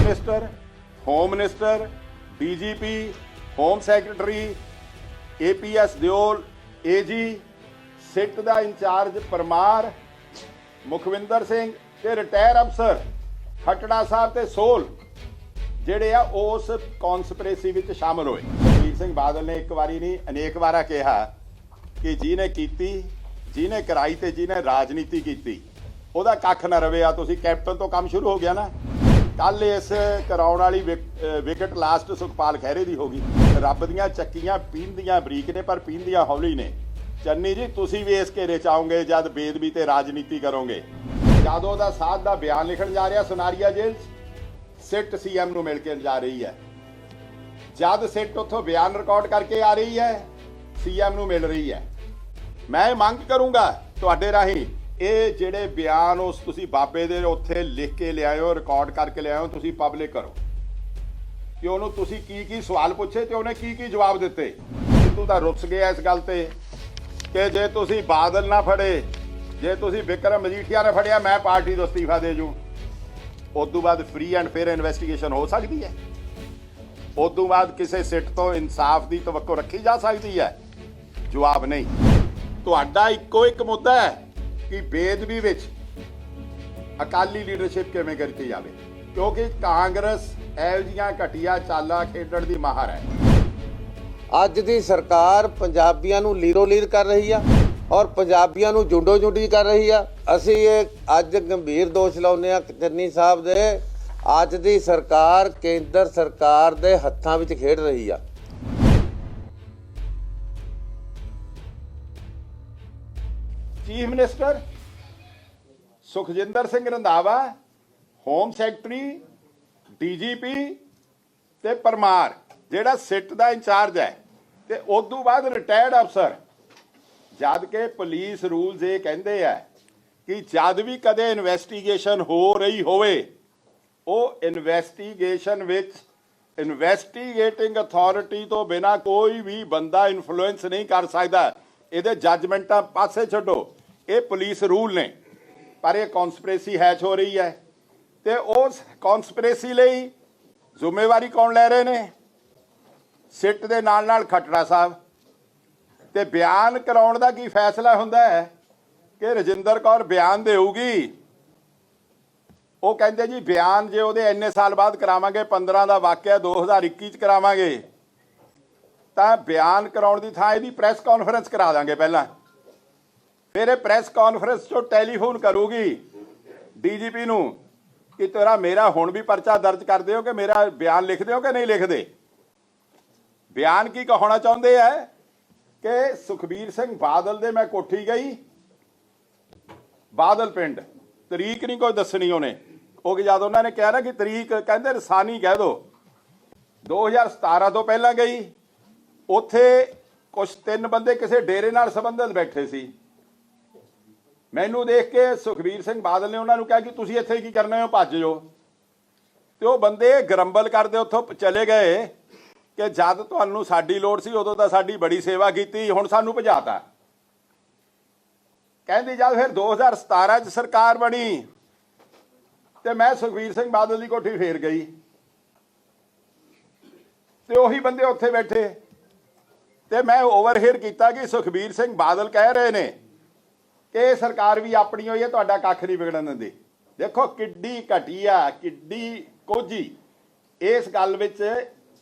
Minister, home minister, DGP, home secretary, APS Deol, AG, ਸਿੱਟ ਦਾ incharge Parmar, Mukhwinder Singh ਤੇ retire ਅਫਸਰ ਖੱਟੜਾ ਸਾਹਿਬ ਤੇ ਸੋਲ ਜਿਹੜੇ ਆ ਉਸ ਕੌਨਸਪੀਰੇਸੀ ਵਿੱਚ ਸ਼ਾਮਲ ਹੋਏ। ਸੁਖਬੀਰ ਸਿੰਘ ਬਾਦਲ ਨੇ ਇੱਕ ਵਾਰੀ ਨਹੀਂ ਅਨੇਕ ਵਾਰਾ ਕਿਹਾ ਕਿ ਜਿਹਨੇ ਕੀਤੀ, ਜਿਹਨੇ ਕਰਾਈ ਤੇ ਜਿਹਨੇ ਰਾਜਨੀਤੀ ਕੀਤੀ ਉਹਦਾ ਕੱਖ ਨਾ ਰਵੇ। ਆ ਤੁਸੀਂ ਕੈਪਟਨ ਤੋਂ ਕੰਮ ਸ਼ੁਰੂ ਹੋ ਗਿਆ ਨਾ। ਕੱਲ ਇਸ ਕਰਾਉਣ ਵਾਲੀ ਵਿਕਟ ਲਾਸਟ ਸੁਖਪਾਲ ਖਹਿਰੇ ਦੀ ਹੋ ਗਈ। ਰੱਬ ਦੀਆਂ ਚੱਕੀਆਂ ਪੀਂਦੀਆਂ ਬਰੀਕ ਨੇ ਪਰ ਪੀਂਦੀਆਂ ਹੌਲੀ ਨੇ। ਚੰਨੀ ਜੀ ਤੁਸੀਂ ਵੀ ਇਸ ਘੇਰੇ ਚ ਆਓਗੇ ਜਦ ਬੇਦਬੀ ਤੇ ਰਾਜਨੀਤੀ ਕਰੋਗੇ। ਜਦੋਂ ਉਹਦਾ ਸਾਧ ਦਾ ਬਿਆਨ ਲਿਖਣ ਜਾ ਰਿਹਾ ਸੁਨਾਰੀਆ ਜੇਲ੍ਹ 'ਚ, ਸਿੱਟ CM ਨੂੰ ਮਿਲ ਕੇ ਜਾ ਰਹੀ ਹੈ। ਜਦ ਸਿੱਟ ਉੱਥੋਂ ਬਿਆਨ ਰਿਕਾਰਡ ਕਰਕੇ ਆ ਰਹੀ ਹੈ, CM ਨੂੰ ਮਿਲ ਰਹੀ ਹੈ। ਮੈਂ ਮੰਗ ਕਰੂੰਗਾ ਤੁਹਾਡੇ ਰਾਹੀਂ ਇਹ ਜਿਹੜੇ ਬਿਆਨ ਉਸ ਤੁਸੀਂ ਬਾਬੇ ਦੇ ਉੱਥੇ ਲਿਖ ਕੇ ਲਿਆਇਓ, ਰਿਕਾਰਡ ਕਰਕੇ ਲਿਆਇਓ, ਤੁਸੀਂ ਪਬਲਿਕ ਕਰੋ ਕਿ ਉਹਨੂੰ ਤੁਸੀਂ ਕੀ ਸਵਾਲ ਪੁੱਛੇ ਤੇ ਉਹਨੇ ਕੀ ਜਵਾਬ ਦਿੱਤੇ। ਸਿੱਧੂ ਤਾਂ ਰੁੱਸ ਗਿਆ ਇਸ ਗੱਲ ਤੇ ਕਿ ਜੇ ਤੁਸੀਂ ਬਾਦਲ ਨਾ ਫੜੇ, ਜੇ ਤੁਸੀਂ ਵਿਕਰਮ ਮਜੀਠੀਆ ਨੇ ਫੜਿਆ ਮੈਂ ਪਾਰਟੀ ਤੋਂ ਅਸਤੀਫਾ ਦੇ ਜੂ। ਉਸ ਤੋਂ ਬਾਅਦ ਫ੍ਰੀ ਐਂਡ ਫੇਅਰ ਇਨਵੈਸਟੀਗੇਸ਼ਨ ਹੋ ਸਕਦੀ ਹੈ। ਉਸ ਤੋਂ ਬਾਅਦ ਕਿਸੇ ਸਿੱਟ ਤੋਂ ਇਨਸਾਫ ਦੀ ਤਵੱਕੋ ਰੱਖੀ ਜਾ ਸਕਦੀ ਹੈ। ਜਵਾਬ ਨਹੀਂ। ਤੁਹਾਡਾ ਇੱਕੋ ਇੱਕ ਮੁੱਦਾ ਹੈ ਕਿ ਬੇਦਬੀ ਵਿੱਚ ਅਕਾਲੀ ਲੀਡਰਸ਼ਿਪ ਕਿਵੇਂ ਕੀਤੀ ਜਾਵੇ, ਕਿਉਂਕਿ ਕਾਂਗਰਸ ਇਹੋ ਜਿਹੀਆਂ ਘਟੀਆ ਚਾਲਾਂ ਖੇਡਣ ਦੀ ਮਾਹਰ ਹੈ। ਅੱਜ ਦੀ ਸਰਕਾਰ ਪੰਜਾਬੀਆਂ ਨੂੰ ਲੀਰੋ ਲੀਰ ਕਰ ਰਹੀ ਆ ਔਰ ਪੰਜਾਬੀਆਂ ਨੂੰ ਜੁੰਡੋ ਜੁੰਡੀ ਕਰ ਰਹੀ ਆ। ਅਸੀਂ ਇਹ ਅੱਜ ਗੰਭੀਰ ਦੋਸ਼ ਲਾਉਂਦੇ ਆ ਚੰਨੀ ਸਾਹਿਬ ਦੇ। ਅੱਜ ਦੀ ਸਰਕਾਰ ਕੇਂਦਰ ਸਰਕਾਰ ਦੇ ਹੱਥਾਂ ਵਿੱਚ ਖੇਡ ਰਹੀ ਆ। Chief minister Sukhjinder Singh Randhawa, home secretary, DGP ਤੇ ਪਰਮਾਰ ਜਿਹੜਾ ਸਿੱਟ ਦਾ ਇੰਚਾਰਜ ਹੈ, ਤੇ ਉਸ ਤੋਂ ਬਾਅਦ ਰਿਟਾਇਰਡ ਅਫਸਰ। ਜਦ ਕਿ ਪੁਲਿਸ ਰੂਲਸ ਇਹ ਕਹਿੰਦੇ ਆ ਕਿ ਜਦ ਵੀ ਕਦੇ ਇਨਵੈਸਟੀਗੇਸ਼ਨ ਹੋ ਰਹੀ ਹੋਵੇ, ਉਹ ਇਨਵੈਸਟੀਗੇਸ਼ਨ ਵਿੱਚ ਇਨਵੈਸਟੀਗੇਟਿੰਗ ਅਥਾਰਟੀ ਤੋਂ ਬਿਨਾਂ ਕੋਈ ਵੀ ਬੰਦਾ ਇਨਫਲੂਐਂਸ ਨਹੀਂ ਕਰ ਸਕਦਾ। ਇਹਦੇ ਜੱਜਮੈਂਟਾਂ ਪਾਸੇ ਛੱਡੋ, ਇਹ ਪੁਲਿਸ ਰੂਲ ਨੇ। ਪਰ ਇਹ ਕੌਨਸਪੀਰੇਸੀ ਹੈਚ ਹੋ ਰਹੀ ਹੈ ਤੇ ਉਸ ਕੌਨਸਪੀਰੇਸੀ ਲਈ ਜ਼ਿੰਮੇਵਾਰੀ ਕੌਣ ਲੈ ਰਹੇ ਨੇ? ਸਿੱਟ ਦੇ ਨਾਲ ਖੱਟੜਾ ਸਾਹਿਬ। ਤੇ ਬਿਆਨ ਕਰਾਉਣ ਦਾ ਕੀ ਫੈਸਲਾ ਹੁੰਦਾ ਹੈ ਕਿ ਰਜਿੰਦਰ ਕੌਰ ਬਿਆਨ ਦੇਊਗੀ। ਉਹ ਕਹਿੰਦੇ ਜੀ ਬਿਆਨ ਜੇ ਉਹਦੇ ਇੰਨੇ ਸਾਲ ਬਾਅਦ ਕਰਾਵਾਂਗੇ, 15 ਦਾ ਵਾਕਿਆ 2021 ਚ ਕਰਾਵਾਂਗੇ, ਤਾਂ ਬਿਆਨ ਕਰਾਉਣ ਦੀ ਥਾਂ ਇਹਦੀ ਪ੍ਰੈਸ ਕਾਨਫਰੰਸ ਕਰਾ ਦਾਂਗੇ ਪਹਿਲਾਂ। ਫਿਰ ਇਹ ਪ੍ਰੈਸ ਕਾਨਫਰੰਸ ਚੋਂ ਟੈਲੀਫੋਨ ਕਰੂਗੀ DGP ਨੂੰ ਕਿ ਤੇਰਾ ਮੇਰਾ ਹੁਣ ਵੀ ਪਰਚਾ ਦਰਜ ਕਰ ਦਿਓ ਕਿ ਮੇਰਾ ਬਿਆਨ ਲਿਖ ਦਿਓ ਕਿ ਨਹੀਂ ਲਿਖਦੇ। ਬਿਆਨ ਕੀ ਕਹਾਉਣਾ ਚਾਹੁੰਦੇ ਆ ਕਿ ਸੁਖਬੀਰ ਸਿੰਘ ਬਾਦਲ ਦੇ ਮੈਂ ਕੋਠੀ ਗਈ, ਬਾਦਲ ਪਿੰਡ, ਤਰੀਕ ਨਹੀਂ ਕੋਈ ਦੱਸਣੀ ਉਹਨੇ। ਉਹ ਜਦ ਉਹਨਾਂ ਨੇ ਕਿਹਾ ਨਾ ਕਿ ਤਰੀਕ, ਕਹਿੰਦੇ ਰਸਾਨੀ ਕਹਿ ਦੋ, 2017 ਤੋਂ ਪਹਿਲਾਂ ਗਈ। ਉੱਥੇ ਕੁਝ 3 ਬੰਦੇ ਕਿਸੇ ਡੇਰੇ ਨਾਲ ਸੰਬੰਧਿਤ ਬੈਠੇ ਸੀ। ਮੈਨੂੰ ਦੇਖ ਕੇ ਸੁਖਬੀਰ ਸਿੰਘ ਬਾਦਲ ਨੇ ਉਹਨਾਂ ਨੂੰ ਕਿਹਾ ਕਿ ਤੁਸੀਂ ਇੱਥੇ ਕੀ ਕਰਨਾ ਹੋ, ਭੱਜ ਜਾਓ। ਤੇ ਉਹ ਬੰਦੇ ਗਰੰਬਲ ਕਰਦੇ ਉੱਥੋਂ ਚਲੇ ਗਏ ਕਿ ਜਦ ਤੁਹਾਨੂੰ ਸਾਡੀ ਲੋੜ ਸੀ ਉਦੋਂ ਤਾਂ ਸਾਡੀ ਬੜੀ ਸੇਵਾ ਕੀਤੀ, ਹੁਣ ਸਾਨੂੰ ਭਜਾਤਾ। ਕਹਿੰਦੀ ਜਦ ਫਿਰ 2017 ਚ ਸਰਕਾਰ ਬਣੀ ਤੇ ਮੈਂ ਸੁਖਬੀਰ ਸਿੰਘ ਬਾਦਲ ਦੀ ਕੋਠੀ ਫੇਰ ਗਈ ਤੇ ਉਹੀ ਬੰਦੇ ਉੱਥੇ ਬੈਠੇ ਤੇ ਮੈਂ ਓਵਰਹੀਅਰ ਕੀਤਾ ਕਿ ਸੁਖਬੀਰ ਸਿੰਘ ਬਾਦਲ ਕਹਿ ਰਹੇ ਨੇ ਕਿ ਇਹ ਸਰਕਾਰ ਵੀ ਆਪਣੀ ਹੋਈ ਹੈ, ਤੁਹਾਡਾ ਕੱਖ ਨਹੀਂ ਵਿਗੜਨ ਦਿੰਦੀ। ਦੇਖੋ ਕਿੱਡੀ ਘਟੀਆ, ਕਿੱਡੀ ਕੋਝੀ ਇਸ ਗੱਲ ਵਿੱਚ।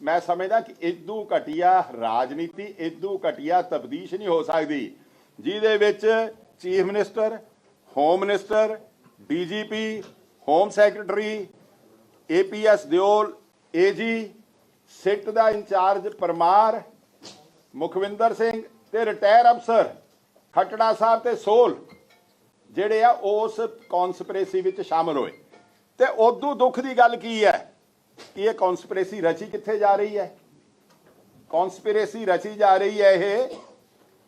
ਮੈਂ ਸਮਝਦਾ ਕਿ ਇਦੋਂ ਘਟੀਆ ਰਾਜਨੀਤੀ, ਇਦੋਂ ਘਟੀਆ ਤਬਦੀਸ਼ ਨਹੀਂ ਹੋ ਸਕਦੀ ਜਿਹਦੇ ਵਿੱਚ chief minister, home minister, DGP, home secretary, APS Deol, AG, ਸਿੱਟ ਦਾ ਇੰਚਾਰਜ ਪਰਮਾਰ, ਮੁਖਵਿੰਦਰ ਸਿੰਘ ਤੇ ਰਿਟਾਇਰ ਅਫਸਰ ਖੱਟੜਾ ਸਾਹਿਬ ਤੇ ਸੋਲ ਜਿਹੜੇ ਆ ਉਸ ਕੌਨਸਪੀਰੇਸੀ ਵਿੱਚ ਸ਼ਾਮਲ ਹੋਏ। ਤੇ ਉਦੋਂ ਦੁੱਖ ਦੀ ਗੱਲ ਕੀ ਹੈ ਕਿ ਇਹ ਕੌਨਸਪੀਰੇਸੀ ਰਚੀ ਕਿੱਥੇ ਜਾ ਰਹੀ ਹੈ? ਕੌਨਸਪੀਰੇਸੀ ਰਚੀ ਜਾ ਰਹੀ ਹੈ ਇਹ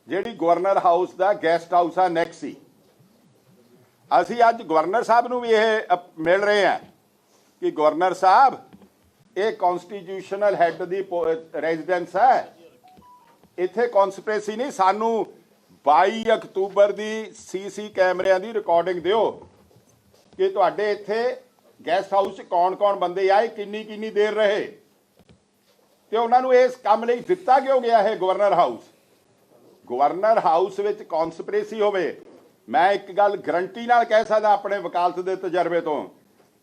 ਜਿਹੜੀ ਗਵਰਨਰ ਹਾਊਸ ਦਾ ਗੈਸਟ ਹਾਊਸ ਆ ਨੈਕਸੀ। ਅਸੀਂ ਅੱਜ ਗਵਰਨਰ ਸਾਹਿਬ ਨੂੰ ਵੀ ਇਹ ਮਿਲ ਰਹੇ ਹਾਂ ਕਿ ਗਵਰਨਰ ਸਾਹਿਬ ਇਹ ਕਨਸਟੀਟਿਊਸ਼ਨਲ ਹੈਡ ਦੀ ਰੈਜ਼ੀਡੈਂਸ ਹੈ, ਇੱਥੇ ਕੌਨਸਪੀਰੇਸੀ ਨਹੀਂ। ਸਾਨੂੰ 22 ਅਕਤੂਬਰ ਦੀ CC ਕੈਮਰਿਆਂ ਦੀ ਰਿਕਾਰਡਿੰਗ ਦਿਓ ਕਿ ਤੁਹਾਡੇ ਇੱਥੇ ਗੈਸਟ ਹਾਊਸ 'ਚ ਕੌਣ ਬੰਦੇ ਆਏ, ਕਿੰਨੀ ਦੇਰ ਰਹੇ, ਤੇ ਉਹਨਾਂ ਨੂੰ ਇਸ ਕੰਮ ਲਈ ਦਿੱਤਾ ਕਿਉਂ ਗਿਆ ਹੈ ਗਵਰਨਰ ਹਾਊਸ? ਗਵਰਨਰ ਹਾਊਸ ਵਿੱਚ ਕੌਨਸਪੀਰੇਸੀ ਹੋਵੇ। ਮੈਂ ਇੱਕ ਗੱਲ ਗਰੰਟੀ ਨਾਲ ਕਹਿ ਸਕਦਾ ਆਪਣੇ ਵਕਾਲਤ ਦੇ ਤਜਰਬੇ ਤੋਂ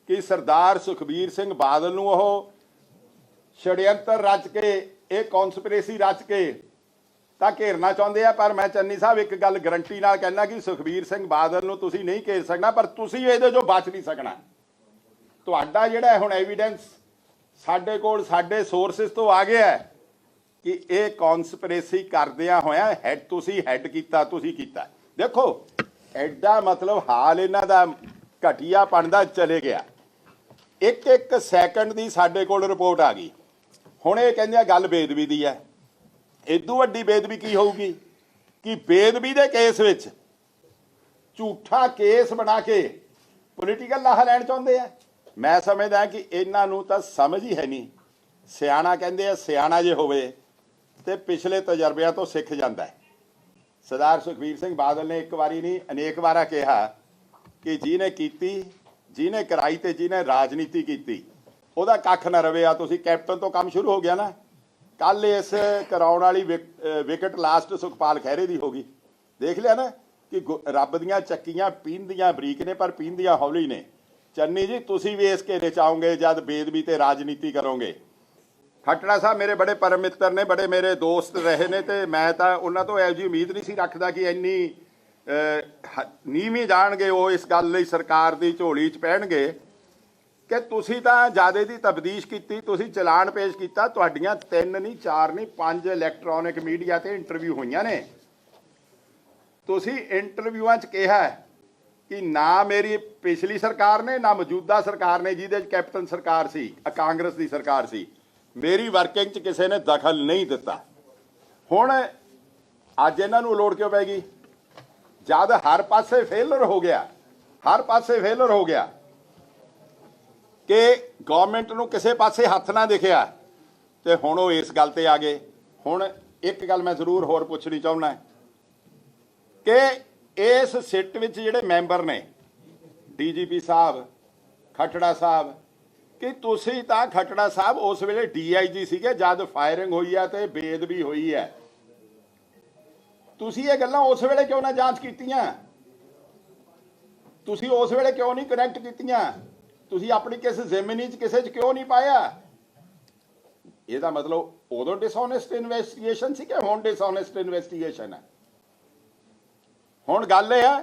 ਕਿ ਸਰਦਾਰ ਸੁਖਬੀਰ ਸਿੰਘ ਬਾਦਲ ਨੂੰ ਉਹ ਛੜਯੰਤਰ ਰਚ ਕੇ, ਇਹ ਕੌਨਸਪੀਰੇਸੀ ਰਚ ਕੇ ਤਾਂ ਘੇਰਨਾ ਚਾਹੁੰਦੇ ਆ। ਪਰ ਮੈਂ ਚੰਨੀ ਸਾਹਿਬ ਇੱਕ ਗੱਲ ਗਰੰਟੀ ਨਾਲ ਕਹਿਣਾ ਕਿ ਸੁਖਬੀਰ ਸਿੰਘ ਬਾਦਲ ਨੂੰ ਤੁਸੀਂ ਨਹੀਂ ਘੇਰ ਸਕਣਾ, ਪਰ ਤੁਸੀਂ ਇਹਦੇ ਚੋਂ ਬਚ ਨਹੀਂ ਸਕਣਾ। ਤੁਹਾਡਾ ਜਿਹੜਾ ਹੁਣ ਐਵੀਡੈਂਸ ਸਾਡੇ ਕੋਲ, ਸਾਡੇ ਸੋਰਸਿਸ ਤੋਂ ਆ ਗਿਆ ਹੈ ਕਿ ਇਹ ਕੌਨਸਪੀਰੇਸੀ ਕਰਦਿਆਂ ਹੋਇਆ ਤੁਸੀਂ ਹੈਡ ਕੀਤਾ, ਤੁਸੀਂ ਕੀਤਾ। ਦੇਖੋ ਐਡਾ ਮਤਲਬ ਹਾਲ ਇਹਨਾਂ ਦਾ ਘਟੀਆਪਣ ਦਾ ਚਲੇ ਗਿਆ। ਇੱਕ ਸੈਕਿੰਡ ਦੀ ਸਾਡੇ ਕੋਲ ਰਿਪੋਰਟ ਆ ਗਈ। ਹੁਣ ਇਹ ਕਹਿੰਦੇ ਆ ਗੱਲ ਬੇਦਬੀ ਦੀ ਹੈ। ਇਦੋਂ ਵੱਡੀ ਬੇਦਬੀ ਕੀ ਹੋਊਗੀ ਕਿ ਬੇਦਬੀ ਦੇ ਕੇਸ ਵਿੱਚ ਝੂਠਾ ਕੇਸ ਬਣਾ ਕੇ ਪੋਲੀਟੀਕਲ ਲਾਹਾ ਲੈਣ ਚਾਹੁੰਦੇ ਆ। ਮੈਂ ਸਮਝਦਾ ਕਿ ਇਹਨਾਂ ਨੂੰ ਤਾਂ ਸਮਝ ਹੀ ਹੈ ਨਹੀਂ। ਸਿਆਣਾ ਕਹਿੰਦੇ ਆ ਸਿਆਣਾ ਜੇ ਹੋਵੇ ਤੇ ਪਿਛਲੇ ਤਜਰਬਿਆਂ ਤੋਂ ਸਿੱਖ ਜਾਂਦਾ ਹੈ। ਸਰਦਾਰ ਸੁਖਬੀਰ ਸਿੰਘ ਬਾਦਲ ਨੇ ਇੱਕ ਵਾਰੀ ਨਹੀਂ ਅਨੇਕ ਵਾਰਾ ਕਿਹਾ ਕਿ ਜਿਹਨੇ ਕੀਤੀ, ਜਿਹਨੇ ਕਰਾਈ ਤੇ ਜਿਹਨੇ ਰਾਜਨੀਤੀ ਕੀਤੀ ਉਹਦਾ ਕੱਖ ਨਾ ਰਵੇ। ਆ ਤੁਸੀਂ ਕੈਪਟਨ ਤੋਂ ਕੰਮ ਸ਼ੁਰੂ ਹੋ ਗਿਆ ਨਾ। ਕੱਲ ਇਸ ਕਰਾਉਣ ਵਾਲੀ ਵਿਕਟ ਲਾਸਟ ਸੁਖਪਾਲ ਖਹਿਰੇ ਦੀ ਹੋ ਗਈ। ਦੇਖ ਲਿਆ ਨਾ ਕਿ ਰੱਬ ਦੀਆਂ ਚੱਕੀਆਂ ਪੀਂਦੀਆਂ ਬਰੀਕ ਨੇ ਪਰ ਪੀਂਦੀਆਂ ਹੌਲੀ ਨੇ। ਚੰਨੀ ਜੀ ਤੁਸੀਂ ਵੀ ਇਸ ਘੇਰੇ ਚ ਆਓਗੇ ਜਦ ਬੇਦਬੀ ਤੇ ਰਾਜਨੀਤੀ ਕਰੋਗੇ। ਖੱਟੜਾ ਸਾਹਿਬ ਮੇਰੇ ਬੜੇ ਪਰਮ ਮਿੱਤਰ ਨੇ, ਬੜੇ ਮੇਰੇ ਦੋਸਤ ਰਹੇ ਨੇ, ਤੇ ਮੈਂ ਤਾਂ ਉਹਨਾਂ ਤੋਂ ਇਹੋ ਜਿਹੀ ਉਮੀਦ ਨਹੀਂ ਸੀ ਰੱਖਦਾ ਕਿ ਇੰਨੀ ਨੀਵੀਂ ਜਾਣਗੇ ਉਹ ਇਸ ਗੱਲ ਲਈ ਸਰਕਾਰ ਦੀ ਝੋਲੀ 'ਚ ਪੈਣਗੇ ਕਿ ਤੁਸੀਂ ਤਾਂ ਜ਼ਿਆਦੇ ਦੀ ਤਬਦੀਸ਼ ਕੀਤੀ। ਤੁਸੀਂ ਚਲਾਨ ਪੇਸ਼ ਕੀਤਾ। ਤੁਹਾਡੀਆਂ 3 ਨਹੀਂ 4 ਨਹੀਂ 5 ਇਲੈਕਟ੍ਰੋਨਿਕ ਮੀਡੀਆ ਤੇ ਇੰਟਰਵਿਊ ਹੋਈਆਂ ਨੇ। ਤੁਸੀਂ ਇੰਟਰਵਿਊਆਂ 'ਚ ਕਿਹਾ ਕਿ ਨਾ ਮੇਰੀ ਪਿਛਲੀ ਸਰਕਾਰ ਨੇ ਨਾ ਮੌਜੂਦਾ ਸਰਕਾਰ ਨੇ, ਜਿਹਦੇ 'ਚ ਕੈਪਟਨ ਸਰਕਾਰ ਸੀ, ਕਾਂਗਰਸ ਦੀ ਸਰਕਾਰ ਸੀ, ਮੇਰੀ ਵਰਕਿੰਗ 'ਚ ਕਿਸੇ ਨੇ ਦਖਲ ਨਹੀਂ ਦਿੱਤਾ। ਹੁਣ ਅੱਜ ਇਹਨਾਂ ਨੂੰ ਲੋੜ ਕਿਉਂ ਪੈ ਗਈ ਜਦ ਹਰ ਪਾਸੇ ਫੇਲਰ ਹੋ ਗਿਆ, ਹਰ ਪਾਸੇ ਫੇਲਰ ਹੋ ਗਿਆ ਕਿ ਗਵਰਨਮੈਂਟ ਨੂੰ ਕਿਸੇ ਪਾਸੇ ਹੱਥ ਨਾ ਦਿਖਿਆ, ਤੇ ਹੁਣ ਉਹ ਇਸ ਗੱਲ ਤੇ ਆ ਗਏ। ਹੁਣ ਇੱਕ ਗੱਲ ਮੈਂ ਜ਼ਰੂਰ ਹੋਰ ਪੁੱਛਣੀ ਚਾਹੁੰਦਾ ਕਿ ਇਸ ਸਿੱਟ ਵਿੱਚ ਜਿਹੜੇ ਮੈਂਬਰ ਨੇ, ਡੀਜੀਪੀ ਸਾਹਿਬ, ਖੱਟੜਾ ਸਾਹਿਬ, ਕਿ ਤੁਸੀਂ ਤਾਂ ਖੱਟੜਾ ਸਾਹਿਬ ਉਸ ਵੇਲੇ DIG ਸੀਗੇ ਜਦ ਫਾਇਰਿੰਗ ਹੋਈ ਹੈ ਤੇ ਬੇਅਦਬੀ ਹੋਈ ਹੈ। ਤੁਸੀਂ ਇਹ ਗੱਲਾਂ ਉਸ ਵੇਲੇ ਕਿਉਂ ਨਾ ਜਾਂਚ ਕੀਤੀਆਂ? ਤੁਸੀਂ ਉਸ ਵੇਲੇ ਕਿਉਂ ਨਹੀਂ ਕਨੈਕਟ ਕੀਤੀਆਂ? ਤੁਸੀਂ ਆਪਣੀ ਕਿਸ ਜ਼ਿੰਮੇਵਾਰੀ 'ਚ ਕਿਸੇ 'ਚ ਕਿਉਂ ਨਹੀਂ ਪਾਇਆ? ਇਹਦਾ ਮਤਲਬ ਉਦੋਂ ਡਿਸਓਨੈਸਟ ਇਨਵੈਸਟੀਗੇਸ਼ਨ ਸੀ ਕਿ ਹੁਣ ਡਿਸਓਨੈਸਟ ਇਨਵੈਸਟੀਗੇਸ਼ਨ ਹੈ? ਹੁਣ ਗੱਲ ਇਹ ਹੈ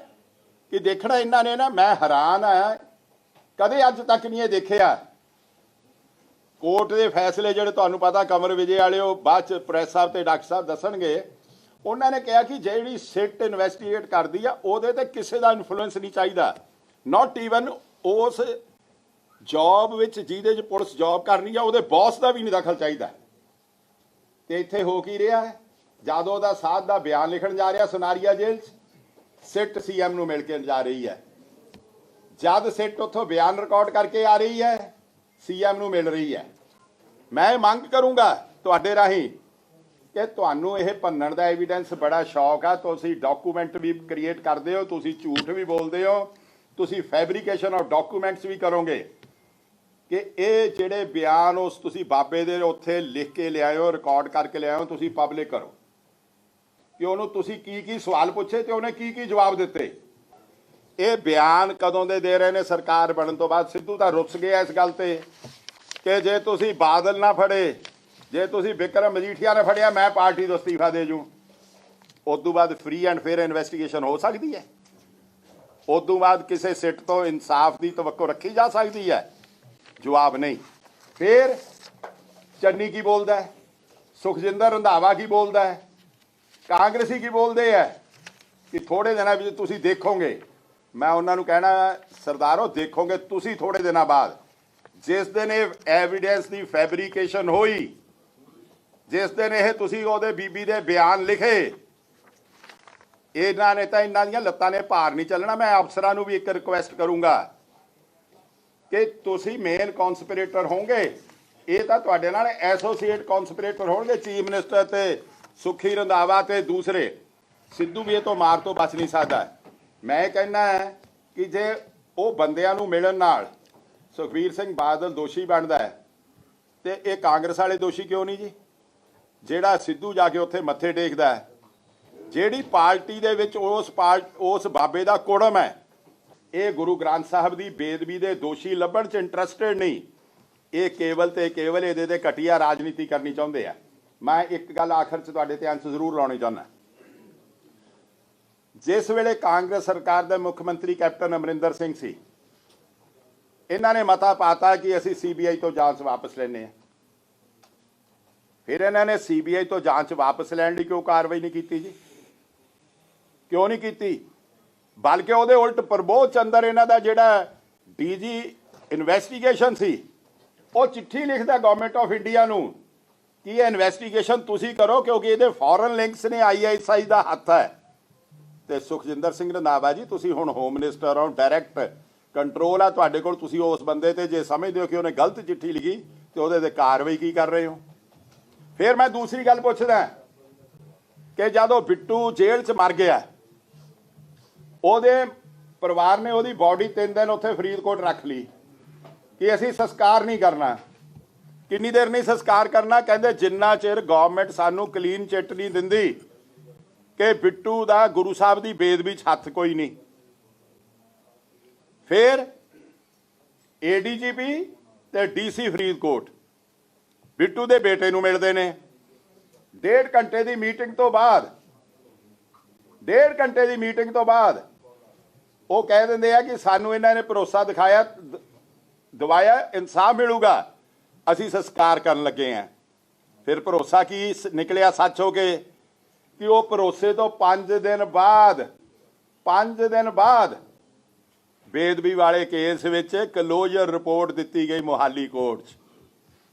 ਕਿ ਦੇਖਣਾ ਇਹਨਾਂ ਨੇ ਨਾ, ਮੈਂ ਹੈਰਾਨ ਆ, ਕਦੇ ਅੱਜ ਤੱਕ ਨਹੀਂ ਇਹ ਦੇਖਿਆ। ਕੋਰਟ ਦੇ ਫੈਸਲੇ ਜਿਹੜੇ ਤੁਹਾਨੂੰ ਪਤਾ ਕਮਰ ਵਿਜੇ ਵਾਲੇ, ਉਹ ਬਾਅਦ ਚ ਪ੍ਰੈਸ ਸਾਹਿਬ ਤੇ ਡਾਕਟਰ ਸਾਹਿਬ ਦੱਸਣਗੇ। ਉਹਨਾਂ ਨੇ ਕਿਹਾ ਕਿ ਜਿਹੜੀ ਸਿੱਟ ਇਨਵੈਸਟੀਗੇਟ ਕਰਦੀ ਆ ਉਹਦੇ ਤੇ ਕਿਸੇ ਦਾ ਇਨਫਲੂਐਂਸ ਨਹੀਂ ਚਾਹੀਦਾ, ਨਾਟ ਈਵਨ ਉਸ ਜੌਬ ਵਿੱਚ ਜਿਹਦੇ 'ਚ ਪੁਲਿਸ ਜੌਬ ਕਰ ਰਹੀ ਆ ਉਹਦੇ ਬੌਸ ਦਾ ਵੀ ਨਹੀਂ ਦਖਲ ਚਾਹੀਦਾ। ਤੇ ਇੱਥੇ ਹੋ ਕੀ ਰਿਹਾ ਹੈ? ਜਦ ਉਹਦਾ ਸਾਧ ਦਾ ਬਿਆਨ ਲਿਖਣ ਜਾ ਰਿਹਾ ਸੁਨਾਰੀਆ ਜੇਲ੍ਹ 'ਚ, ਸਿੱਟ CM ਨੂੰ ਮਿਲ ਕੇ ਜਾ ਰਹੀ ਹੈ। ਜਦ ਸਿੱਟ ਉੱਥੋਂ ਬਿਆਨ ਰਿਕਾਰਡ ਕਰਕੇ ਆ ਰਹੀ ਹੈ, CM ਨੂੰ ਮਿਲ ਰਹੀ ਹੈ। ਮੈਂ ਮੰਗ ਕਰੂੰਗਾ ਤੁਹਾਡੇ ਰਾਹੀਂ ਕਿ ਤੁਹਾਨੂੰ ਇਹ ਭੰਨਣ ਦਾ ਐਵੀਡੈਂਸ ਬੜਾ ਸ਼ੌਕ ਆ, ਤੁਸੀਂ ਡਾਕੂਮੈਂਟ ਵੀ ਕ੍ਰੀਏਟ ਕਰਦੇ ਹੋ, ਤੁਸੀਂ ਝੂਠ ਵੀ ਬੋਲਦੇ ਹੋ, ਤੁਸੀਂ ਫੈਬਰੀਕੇਸ਼ਨ ਆਫ ਡਾਕੂਮੈਂਟਸ ਵੀ ਕਰੋਗੇ ਕਿ ਇਹ ਜਿਹੜੇ ਬਿਆਨ ਉਸ ਤੁਸੀਂ ਬਾਬੇ ਦੇ ਉੱਥੇ ਲਿਖ ਕੇ ਲਿਆਇਓ, ਰਿਕਾਰਡ ਕਰਕੇ ਲਿਆਇਓ, ਤੁਸੀਂ ਪਬਲਿਕ ਕਰੋ ਕਿ ਉਹਨੂੰ ਤੁਸੀਂ ਕੀ ਸਵਾਲ ਪੁੱਛੇ ਤੇ ਉਹਨੇ ਕੀ ਜਵਾਬ ਦਿੱਤੇ। ਇਹ ਬਿਆਨ ਕਦੋਂ ਦੇ ਰਹੇ ਨੇ? ਸਰਕਾਰ ਬਣਨ ਤੋਂ ਬਾਅਦ। ਸਿੱਧੂ ਤਾਂ ਰੁੱਸ ਗਿਆ ਇਸ ਗੱਲ ਤੇ ਕਿ ਜੇ ਤੁਸੀਂ ਬਾਦਲ ਨਾ ਫੜੇ, ਜੇ ਤੁਸੀਂ ਬਿਕਰਮ ਮਜੀਠੀਆ ਨੇ ਫੜਿਆ, ਮੈਂ ਪਾਰਟੀ ਤੋਂ ਅਸਤੀਫਾ ਦੇ ਜੂ। ਉਸ ਤੋਂ ਬਾਅਦ ਫ੍ਰੀ ਐਂਡ ਫੇਅਰ ਇਨਵੈਸਟੀਗੇਸ਼ਨ ਹੋ ਸਕਦੀ ਹੈ? ਉਸ ਤੋਂ ਬਾਅਦ ਕਿਸੇ ਸਿੱਟ ਤੋਂ ਇਨਸਾਫ ਦੀ ਤਵੱਕੋ ਰੱਖੀ ਜਾ ਸਕਦੀ ਹੈ? ਜਵਾਬ ਨਹੀਂ। ਫਿਰ ਚੰਨੀ ਕੀ ਬੋਲਦਾ ਹੈ, ਸੁਖਜਿੰਦਰ ਰੰਧਾਵਾ ਕੀ ਬੋਲਦਾ ਹੈ, ਕਾਂਗਰਸੀ ਕੀ ਬੋਲਦੇ ਹੈ ਕਿ ਥੋੜੇ ਦਿਨਾਂ ਵਿੱਚ ਤੁਸੀਂ ਦੇਖੋਗੇ। ਮੈਂ ਉਹਨਾਂ ਨੂੰ ਕਹਿਣਾ, ਸਰਦਾਰੋ ਦੇਖੋਗੇ ਤੁਸੀਂ ਥੋੜੇ ਦਿਨਾਂ ਬਾਅਦ। ਜਿਸ ਦਿਨ ਇਹ ਐਵੀਡੈਂਸ ਦੀ ਫੈਬਰੀਕੇਸ਼ਨ ਹੋਈ, ਜਿਸ ਦਿਨ ਇਹ ਤੁਸੀਂ ਉਹਦੇ ਬੀਬੀ ਦੇ ਬਿਆਨ ਲਿਖੇ, ਇਹਨਾਂ ਨੇ ਤਾਂ ਇਹਨਾਂ ਦੀਆਂ ਲੱਤਾਂ ਨੇ ਭਾਰ ਨਹੀਂ ਚੱਲਣਾ। ਮੈਂ ਅਫਸਰਾਂ ਨੂੰ ਵੀ ਇੱਕ ਰਿਕੁਐਸਟ ਕਰੂੰਗਾ ਕਿ ਤੁਸੀਂ ਮੇਨ ਕੌਨਸਪੀਰੇਟਰ ਹੋਵੋਗੇ, ਇਹ ਤਾਂ ਤੁਹਾਡੇ ਨਾਲ ਐਸੋਸੀਏਟ ਕੌਨਸਪੀਰੇਟਰ ਹੋਣਗੇ, ਚੀਫ ਮਿਨਿਸਟਰ ਤੇ ਸੁਖੀ ਰੰਧਾਵਾ ਤੇ ਦੂਸਰੇ। ਸਿੱਧੂ ਵੀ ਇਹ ਤੋਂ ਮਾਰ ਤੋਂ ਬਚ ਨਹੀਂ ਸਕਦਾ। ਮੈਂ ਕਹਿੰਦਾ ਕਿ ਜੇ ਉਹ ਬੰਦਿਆਂ ਨੂੰ ਮਿਲਣ ਨਾਲ ਸੁਖਬੀਰ ਸਿੰਘ ਬਾਦਲ ਦੋਸ਼ੀ ਬਣਦਾ ਹੈ ਤੇ ਇਹ ਕਾਂਗਰਸ ਵਾਲੇ ਦੋਸ਼ੀ ਕਿਉਂ ਨਹੀਂ ਜੀ? ਜਿਹੜਾ ਸਿੱਧੂ ਜਾ ਕੇ ਉੱਥੇ ਮੱਥੇ ਟੇਕਦਾ ਹੈ, ਜਿਹੜੀ ਪਾਰਟੀ ਦੇ ਵਿੱਚ ਉਸ ਬਾਬੇ ਦਾ ਕੁੜਮ ਹੈ, ਇਹ ਗੁਰੂ ਗ੍ਰੰਥ ਸਾਹਿਬ ਦੀ ਬੇਅਦਬੀ ਦੇ ਦੋਸ਼ੀ ਲੱਭਣ 'ਚ ਇੰਟਰਸਟਿਡ ਨਹੀਂ। ਇਹ ਕੇਵਲ ਤੇ ਕੇਵਲ ਇਹਦੇ ਤੇ ਘਟੀਆ ਰਾਜਨੀਤੀ ਕਰਨੀ ਚਾਹੁੰਦੇ ਆ। ਮੈਂ ਇੱਕ ਗੱਲ ਆਖਰ 'ਚ ਤੁਹਾਡੇ ਧਿਆਨ 'ਚ ਜ਼ਰੂਰ ਲਾਉਣੀ ਚਾਹੁੰਦਾ। ਜਿਸ ਵੇਲੇ ਕਾਂਗਰਸ ਸਰਕਾਰ ਦੇ ਮੁੱਖ ਮੰਤਰੀ ਕੈਪਟਨ ਅਮਰਿੰਦਰ ਸਿੰਘ ਸੀ, ਇਹਨਾਂ ਨੇ ਮਤਾ ਪਾਤਾ ਕਿ ਅਸੀਂ ਸੀਬੀਆਈ ਤੋਂ ਜਾਂਚ ਵਾਪਸ ਲੈਣੇ ਆ। ਫਿਰ ਇਹਨਾਂ ਨੇ ਸੀਬੀਆਈ ਤੋਂ ਜਾਂਚ ਵਾਪਸ ਲੈਣ ਲਈ ਕਿਉਂ ਕਾਰਵਾਈ ਨਹੀਂ ਕੀਤੀ ਜੀ? ਕਿਉਂ ਨਹੀਂ ਕੀਤੀ? ਬਲਕਿ ਉਹਦੇ ਉਲਟ ਪ੍ਰਬੋਧ ਚੰਦਰ ਇਹਨਾਂ ਦਾ ਜਿਹੜਾ ਡੀਜੀ ਇਨਵੈਸਟੀਗੇਸ਼ਨ ਸੀ, ਉਹ ਚਿੱਠੀ ਲਿਖਦਾ ਗਵਰਨਮੈਂਟ ਆਫ ਇੰਡੀਆ ਨੂੰ ਕਿ ਇਹ ਇਨਵੈਸਟੀਗੇਸ਼ਨ ਤੁਸੀਂ ਕਰੋ ਕਿਉਂਕਿ ਇਹਦੇ ਫੋਰਨ ਲਿੰਕਸ ਨੇ ISI ਦਾ ਹੱਥ ਹੈ। ਤੇ ਸੁਖਜਿੰਦਰ ਸਿੰਘ ਰੰਧਾਵਾ ਜੀ, ਤੁਸੀਂ ਹੁਣ ਹੋਮ ਮਿਨਿਸਟਰ ਹੋ, ਡਾਇਰੈਕਟ ਕੰਟਰੋਲ ਆ ਤੁਹਾਡੇ ਕੋਲ, ਤੁਸੀਂ ਉਸ ਬੰਦੇ ਤੇ ਜੇ ਸਮਝਦੇ ਹੋ ਕਿ ਉਹਨੇ ਗਲਤ ਚਿੱਠੀ ਲਿਖੀ ਤੇ ਉਹਦੇ ਤੇ ਕਾਰਵਾਈ ਕੀ ਕਰ ਰਹੇ ਹੋ? ਫਿਰ ਮੈਂ ਦੂਸਰੀ ਗੱਲ ਪੁੱਛਦਾ ਕਿ ਜਦੋਂ ਬਿੱਟੂ ਜੇਲ੍ਹ 'ਚ ਮਰ ਗਿਆ, ਉਹਦੇ ਪਰਿਵਾਰ ਨੇ ਉਹਦੀ ਬਾਡੀ 3 ਦਿਨ ਉੱਥੇ ਫਰੀਦਕੋਟ ਰੱਖ ਲਈ ਕਿ ਅਸੀਂ ਸੰਸਕਾਰ ਨਹੀਂ ਕਰਨਾ। ਕਿੰਨੀ ਦੇਰ ਨਹੀਂ ਸੰਸਕਾਰ ਕਰਨਾ? ਕਹਿੰਦੇ ਜਿੰਨਾ ਚਿਰ ਗਵਰਨਮੈਂਟ ਸਾਨੂੰ ਕਲੀਨ ਚਿੱਟ ਨਹੀਂ ਦਿੰਦੀ ਕਿ ਬਿੱਟੂ ਦਾ ਗੁਰੂ ਸਾਹਿਬ ਦੀ ਬੇਅਦਬੀ 'ਚ ਹੱਥ ਕੋਈ ਨਹੀਂ। ਫਿਰ ADGP ਤੇ DC ਫਰੀਦਕੋਟ ਬਿੱਟੂ ਦੇ ਬੇਟੇ ਨੂੰ ਮਿਲਦੇ ਨੇ। 1.5 ਘੰਟੇ ਦੀ ਮੀਟਿੰਗ ਤੋਂ ਬਾਅਦ ਉਹ ਕਹਿ ਦਿੰਦੇ ਆ ਕਿ ਸਾਨੂੰ ਇਹਨਾਂ ਨੇ ਭਰੋਸਾ ਦਿਵਾਇਆ ਇਨਸਾਫ ਮਿਲੂਗਾ, ਅਸੀਂ ਸੰਸਕਾਰ ਕਰਨ ਲੱਗੇ ਆ। ਫਿਰ ਭਰੋਸਾ ਕੀ ਨਿਕਲਿਆ ਸੱਚ ਹੋ ਕੇ ਕਿ ਉਹ ਭਰੋਸੇ ਤੋਂ 5 ਦਿਨ ਬਾਅਦ ਬੇਅਦਬੀ ਵਾਲੇ ਕੇਸ ਵਿੱਚ ਕਲੋਜ਼ਰ ਰਿਪੋਰਟ ਦਿੱਤੀ ਗਈ ਮੋਹਾਲੀ ਕੋਰਟ 'ਚ।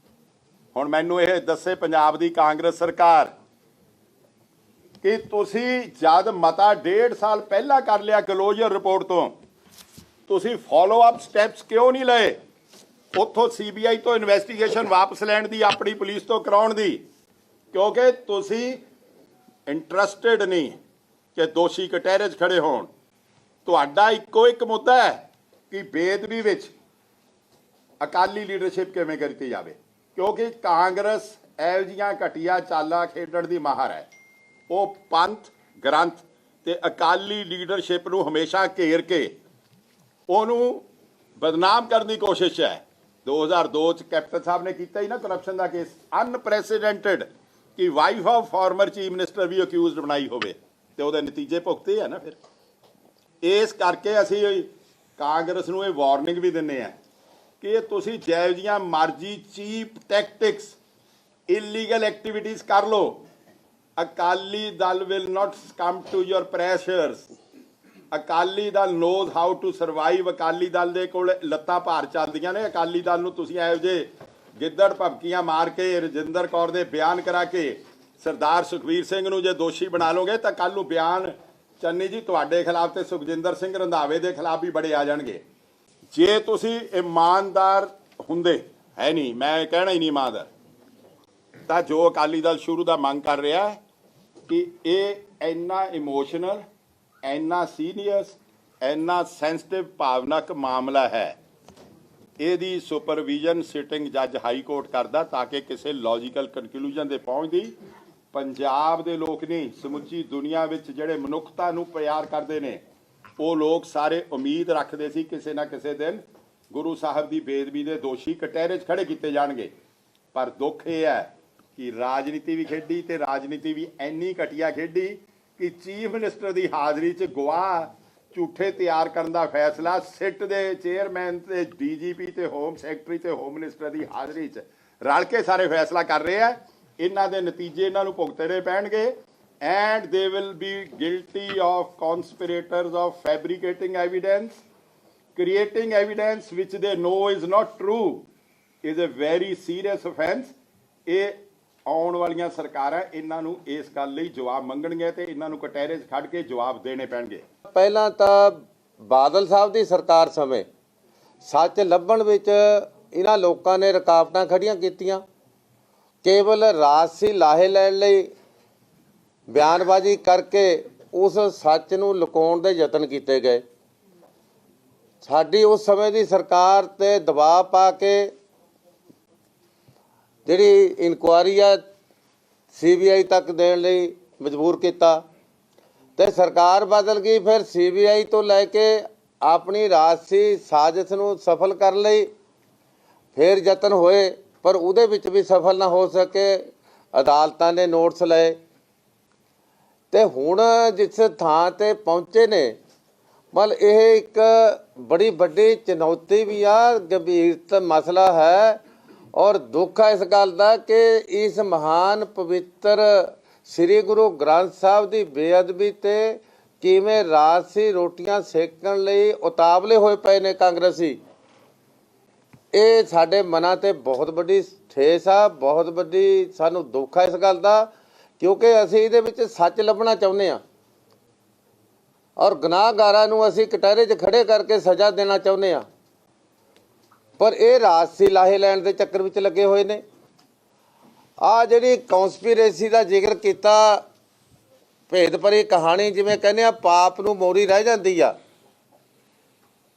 ਹੁਣ ਮੈਨੂੰ ਇਹ ਦੱਸੇ ਪੰਜਾਬ ਦੀ ਕਾਂਗਰਸ ਸਰਕਾਰ ਕਿ ਤੁਸੀਂ ਜਦ ਮਤਾ 1.5 ਸਾਲ ਪਹਿਲਾਂ ਕਰ ਲਿਆ ਕਲੋਜ਼ਰ ਰਿਪੋਰਟ ਤੋਂ, ਤੁਸੀਂ ਫਾਲੋ ਅਪ ਸਟੈਪਸ ਕਿਉਂ ਨਹੀਂ ਲਏ? ਉੱਥੋਂ CBI ਤੋਂ ਇਨਵੈਸਟੀਗੇਸ਼ਨ ਵਾਪਸ ਲੈਣ ਦੀ, ਆਪਣੀ ਪੁਲਿਸ ਤੋਂ ਕਰਾਉਣ ਦੀ, ਕਿਉਂਕਿ ਤੁਸੀਂ ਇੰਟਰਸਟਿਡ ਨਹੀਂ ਕਿ ਦੋਸ਼ੀ ਕਟਹਿਰੇ 'ਚ ਖੜੇ ਹੋਣ। ਤੁਹਾਡਾ ਇੱਕੋ ਇੱਕ ਮੁੱਦਾ ਹੈ ਕਿ ਬੇਅਦਬੀ ਵਿੱਚ ਅਕਾਲੀ ਲੀਡਰਸ਼ਿਪ ਕਿਵੇਂ ਕੀਤੀ ਜਾਵੇ, ਕਿਉਂਕਿ ਕਾਂਗਰਸ ਇਹੋ ਜਿਹੀਆਂ ਘਟੀਆ ਚਾਲਾਂ ਖੇਡਣ ਦੀ ਮਾਹਰ ਹੈ। ਉਹ ਪੰਥ, ਗ੍ਰੰਥ ਤੇ ਅਕਾਲੀ ਲੀਡਰਸ਼ਿਪ ਨੂੰ ਹਮੇਸ਼ਾ ਘੇਰ ਕੇ ਉਹਨੂੰ ਬਦਨਾਮ ਕਰਨ ਦੀ ਕੋਸ਼ਿਸ਼ ਹੈ। 2002 ਚ ਕੈਪਟਨ ਸਾਹਿਬ ਨੇ ਕੀਤਾ ਹੀ ਨਾ ਕਰਪਸ਼ਨ ਦਾ ਕੇਸ, ਅਨਪ੍ਰੈਸੀਡੈਂਟਡ, ਕਿ wife of former chief minister ਵੀ ਅਕਿਊਜ਼ਡ ਬਣਾਈ ਹੋਵੇ ਤੇ ਉਹਦੇ ਨਤੀਜੇ ਭੁਗਤੇ ਆ ਨਾ। ਫਿਰ ਇਸ ਕਰਕੇ ਅਸੀਂ ਕਾਂਗਰਸ ਨੂੰ ਇਹ ਵਾਰਨਿੰਗ ਵੀ ਦਿੰਦੇ ਆ ਕਿ ਤੁਸੀਂ ਜਿਹੋ ਜਿਹੀਆਂ ਮਰਜ਼ੀ ਚੀਪ ਟੈਕਟਿਕਸ, ਇਲੀਗਲ ਐਕਟੀਵਿਟੀਜ਼ ਕਰ ਲਓ, Akali Dal will not succumb to your pressures. Akali Dal knows how to survive. Akali Dal ਦੇ ਕੋਲ ਲੱਤਾਂ ਭਾਰ ਚੱਲਦੀਆਂ ਨੇ। ਅਕਾਲੀ ਦਲ ਨੂੰ ਤੁਸੀਂ ਇਹੋ ਜਿਹੇ ਗਿੱਦੜ ਭਬਕੀਆਂ ਮਾਰ ਕੇ, ਰਜਿੰਦਰ ਕੌਰ ਦੇ ਬਿਆਨ ਕਰਾ ਕੇ ਸਰਦਾਰ ਸੁਖਬੀਰ ਸਿੰਘ ਨੂੰ ਜੇ ਦੋਸ਼ੀ ਬਣਾ ਲਓਗੇ ਤਾਂ ਕੱਲ ਨੂੰ ਬਿਆਨ ਚੰਨੀ ਜੀ ਤੁਹਾਡੇ ਖਿਲਾਫ ਤੇ ਸੁਖਜਿੰਦਰ ਸਿੰਘ ਰੰਧਾਵੇ ਦੇ ਖਿਲਾਫ ਵੀ ਬੜੇ ਆ ਜਾਣਗੇ। ਜੇ ਤੁਸੀਂ ਇਮਾਨਦਾਰ ਹੁੰਦੇ, ਹੈ ਨਹੀਂ, ਮੈਂ ਕਹਿਣਾ ਹੀ ਨਹੀਂ ਇਮਾਨਦਾਰ, ਤਾਂ ਜੋ ਅਕਾਲੀ ਦਲ ਸ਼ੁਰੂ ਦਾ ਮੰਗ ਕਰ ਰਿਹਾ ਕਿ ਇਹ ਇੰਨਾ ਇਮੋਸ਼ਨਲ, ਇੰਨਾ ਸੀਰੀਅਸ, ਇੰਨਾ ਸੈਂਸਿਟਿਵ ਭਾਵਨਕ ਮਾਮਲਾ ਹੈ, ਇਹਦੀ ਸੁਪਰਵਿਜ਼ਨ ਸਿਟਿੰਗ ਜੱਜ ਹਾਈ ਕੋਰਟ ਕਰਦਾ ਤਾਂ ਕਿ ਕਿਸੇ ਲੌਜੀਕਲ ਕਨਕਲੂਜਨ ਦੇ ਪਹੁੰਚਦੀ। ਪੰਜਾਬ ਦੇ ਲੋਕ ਨਹੀਂ, ਸਮੁੱਚੀ ਦੁਨੀਆ ਵਿੱਚ ਜਿਹੜੇ ਮਨੁੱਖਤਾ ਨੂੰ ਪਿਆਰ ਕਰਦੇ ਨੇ, ਉਹ ਲੋਕ ਸਾਰੇ ਉਮੀਦ ਰੱਖਦੇ ਸੀ ਕਿਸੇ ਨਾ ਕਿਸੇ ਦਿਨ ਗੁਰੂ ਸਾਹਿਬ ਦੀ ਬੇਅਦਬੀ ਦੇ ਦੋਸ਼ੀ ਕਟਹਿਰੇ 'ਚ ਖੜੇ ਕੀਤੇ ਜਾਣਗੇ। ਪਰ ਦੁੱਖ ਇਹ ਹੈ ਕਿ ਰਾਜਨੀਤੀ ਵੀ ਖੇਡੀ ਤੇ ਰਾਜਨੀਤੀ ਵੀ ਇੰਨੀ ਘਟੀਆ ਖੇਡੀ ਕਿ ਚੀਫ ਮਿਨਿਸਟਰ ਦੀ ਹਾਜ਼ਰੀ 'ਚ ਗਵਾਹ ਝੂਠੇ ਤਿਆਰ ਕਰਨ ਦਾ ਫੈਸਲਾ ਸਿੱਟ ਦੇ ਚੇਅਰਮੈਨ ਤੇ DGP ਤੇ ਹੋਮ ਸੈਕਟਰੀ ਤੇ ਹੋਮ ਮਿਨਿਸਟਰ ਦੀ ਹਾਜ਼ਰੀ 'ਚ ਰਲ ਕੇ ਸਾਰੇ ਫੈਸਲਾ ਕਰ ਰਹੇ ਆ। ਇਹਨਾਂ ਦੇ ਨਤੀਜੇ ਇਹਨਾਂ ਨੂੰ ਭੁਗਤਣੇ ਪੈਣਗੇ and they will be guilty of conspirators of fabricating evidence, creating evidence which they know is not true is a very serious offense। ਇਹ ਆਉਣ ਵਾਲੀਆਂ ਸਰਕਾਰਾਂ ਇਹਨਾਂ ਨੂੰ ਇਸ ਗੱਲ ਲਈ ਜਵਾਬ ਮੰਗਣਗੇ ਤੇ ਇਹਨਾਂ ਨੂੰ ਕਟਹਿਰੇ 'ਚ ਖੜ ਕੇ ਜਵਾਬ ਦੇਣੇ ਪੈਣਗੇ। ਪਹਿਲਾਂ ਤਾਂ ਬਾਦਲ ਸਾਹਿਬ ਦੀ ਸਰਕਾਰ ਸਮੇਂ ਸੱਚ ਲੱਭਣ ਵਿੱਚ ਇਹਨਾਂ ਲੋਕਾਂ ਨੇ ਰੁਕਾਵਟਾਂ ਖੜੀਆਂ ਕੀਤੀਆਂ। ਕੇਵਲ ਰਾਜਸੀ ਲਾਹੇ ਲੈਣ ਲਈ ਬਿਆਨਬਾਜ਼ੀ ਕਰਕੇ ਉਸ ਸੱਚ ਨੂੰ ਲੁਕਾਉਣ ਦੇ ਯਤਨ ਕੀਤੇ ਗਏ। ਸਾਡੀ ਉਸ ਸਮੇਂ ਦੀ ਸਰਕਾਰ ਤੇ ਦਬਾਅ ਪਾ ਕੇ ਜਿਹੜੀ ਇਨਕੁਆਇਰੀ ਆ CBI ਤੱਕ ਦੇਣ ਲਈ ਮਜਬੂਰ ਕੀਤਾ ਤੇ ਸਰਕਾਰ ਬਦਲ ਗਈ। ਫਿਰ CBI ਤੋਂ ਲੈ ਕੇ ਆਪਣੀ ਰਾਜਸੀ ਸਾਜ਼ਿਸ਼ ਨੂੰ ਸਫਲ ਕਰਨ ਲਈ ਫਿਰ ਯਤਨ ਹੋਏ, ਪਰ ਉਹਦੇ ਵਿੱਚ ਵੀ ਸਫਲ ਨਾ ਹੋ ਸਕੇ। ਅਦਾਲਤਾਂ ਨੇ ਨੋਟਿਸ ਲਏ ਤੇ ਹੁਣ ਜਿਸ ਥਾਂ ਤੇ ਪਹੁੰਚੇ ਨੇ, ਮਤਲਬ ਇਹ ਇੱਕ ਬੜੀ ਵੱਡੀ ਚੁਣੌਤੀ ਵੀ ਆ, ਗੰਭੀਰ ਮਸਲਾ ਹੈ ਔਰ ਦੁੱਖ ਹੈ ਇਸ ਗੱਲ ਦਾ ਕਿ ਇਸ ਮਹਾਨ ਪਵਿੱਤਰ ਸ੍ਰੀ ਗੁਰੂ ਗ੍ਰੰਥ ਸਾਹਿਬ ਦੀ ਬੇਅਦਬੀ ਤੇ ਕਿਵੇਂ ਰਾਜਸੀ ਰੋਟੀਆਂ ਸੇਕਣ ਲਈ ਉਤਾਵਲੇ ਹੋਏ ਪਏ ਨੇ ਕਾਂਗਰਸੀ। ਇਹ ਸਾਡੇ ਮਨਾਂ ਤੇ ਬਹੁਤ ਵੱਡੀ ਠੇਸ ਆ, ਬਹੁਤ ਵੱਡੀ ਸਾਨੂੰ ਦੁੱਖ ਹੈ ਇਸ ਗੱਲ ਦਾ, ਕਿਉਂਕਿ ਅਸੀਂ ਇਹਦੇ ਵਿੱਚ ਸੱਚ ਲੱਭਣਾ ਚਾਹੁੰਦੇ ਹਾਂ ਔਰ ਗੁਨਾਹਗਾਰਾਂ ਨੂੰ ਅਸੀਂ ਕਟਹਿਰੇ 'ਚ ਖੜੇ ਕਰਕੇ ਸਜ਼ਾ ਦੇਣਾ ਚਾਹੁੰਦੇ ਹਾਂ, ਪਰ ਇਹ ਰਾਜਸੀ ਲਾਹੇ ਲੈਣ ਦੇ ਚੱਕਰ ਵਿੱਚ ਲੱਗੇ ਹੋਏ ਨੇ। ਆ ਜਿਹੜੀ ਕੌਂਸਪੀਰੇਸੀ ਦਾ ਜ਼ਿਕਰ ਕੀਤਾ, ਭੇਦ ਭਰੀ ਕਹਾਣੀ, ਜਿਵੇਂ ਕਹਿੰਦੇ ਆ ਪਾਪ ਨੂੰ ਮੋਰੀ ਰਹਿ ਜਾਂਦੀ ਆ।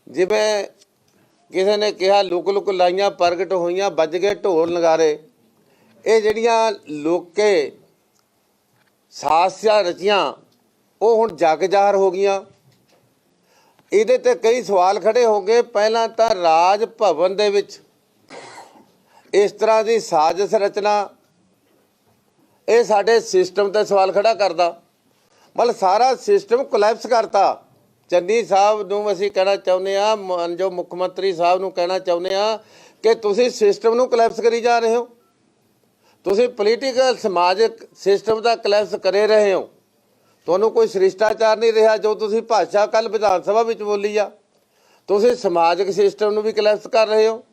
ਜਿਵੇਂ ਕਿਸੇ ਨੇ ਕਿਹਾ ਲੁਕ ਲੁਕ ਲਾਈਆਂ ਪ੍ਰਗਟ ਹੋਈਆਂ, ਵੱਜ ਗਏ ਢੋਲ ਨਗਾਰੇ। ਇਹ ਜਿਹੜੀਆਂ ਲੋਕੇ ਸਾਜ਼ਿਸ਼ਾਂ ਰਚੀਆਂ ਉਹ ਹੁਣ ਜੱਗ ਜ਼ਾਹਰ ਹੋ ਗਈਆਂ। ਇਹਦੇ ਤੇ ਕਈ ਸਵਾਲ ਖੜੇ ਹੋ ਗਏ। ਪਹਿਲਾਂ ਤਾਂ ਰਾਜ ਭਵਨ ਦੇ ਵਿੱਚ ਇਸ ਤਰ੍ਹਾਂ ਦੀ ਸਾਜ਼ਿਸ਼ ਰਚਨਾ, ਇਹ ਸਾਡੇ ਸਿਸਟਮ ਤੇ ਸਵਾਲ ਖੜਾ ਕਰਦਾ। ਮਤਲਬ ਸਾਰਾ ਸਿਸਟਮ ਕੋਲੈਪਸ ਕਰਤਾ। ਚੰਨੀ ਸਾਹਿਬ ਨੂੰ ਅਸੀਂ ਕਹਿਣਾ ਚਾਹੁੰਦੇ ਹਾਂ, ਮਾਨਯੋਗ ਮੁੱਖ ਮੰਤਰੀ ਸਾਹਿਬ ਨੂੰ ਕਹਿਣਾ ਚਾਹੁੰਦੇ ਹਾਂ ਕਿ ਤੁਸੀਂ ਸਿਸਟਮ ਨੂੰ ਕੋਲੈਪਸ ਕਰੀ ਜਾ ਰਹੇ ਹੋ। ਤੁਸੀਂ ਪੋਲੀਟੀਕਲ ਸਮਾਜਿਕ ਸਿਸਟਮ ਦਾ ਕੋਲੈਪਸ ਕਰੇ ਰਹੇ ਹੋ। ਤੁਹਾਨੂੰ ਕੋਈ ਸ਼ਿਸ਼ਟਾਚਾਰ ਨਹੀਂ ਰਿਹਾ ਜੋ ਤੁਸੀਂ ਭਾਸ਼ਾ ਕੱਲ੍ਹ ਵਿਧਾਨ ਸਭਾ ਵਿੱਚ ਬੋਲੀ ਆ। ਤੁਸੀਂ ਸਮਾਜਿਕ ਸਿਸਟਮ ਨੂੰ ਵੀ ਕੋਲੈਪਸ ਕਰ ਰਹੇ ਹੋ,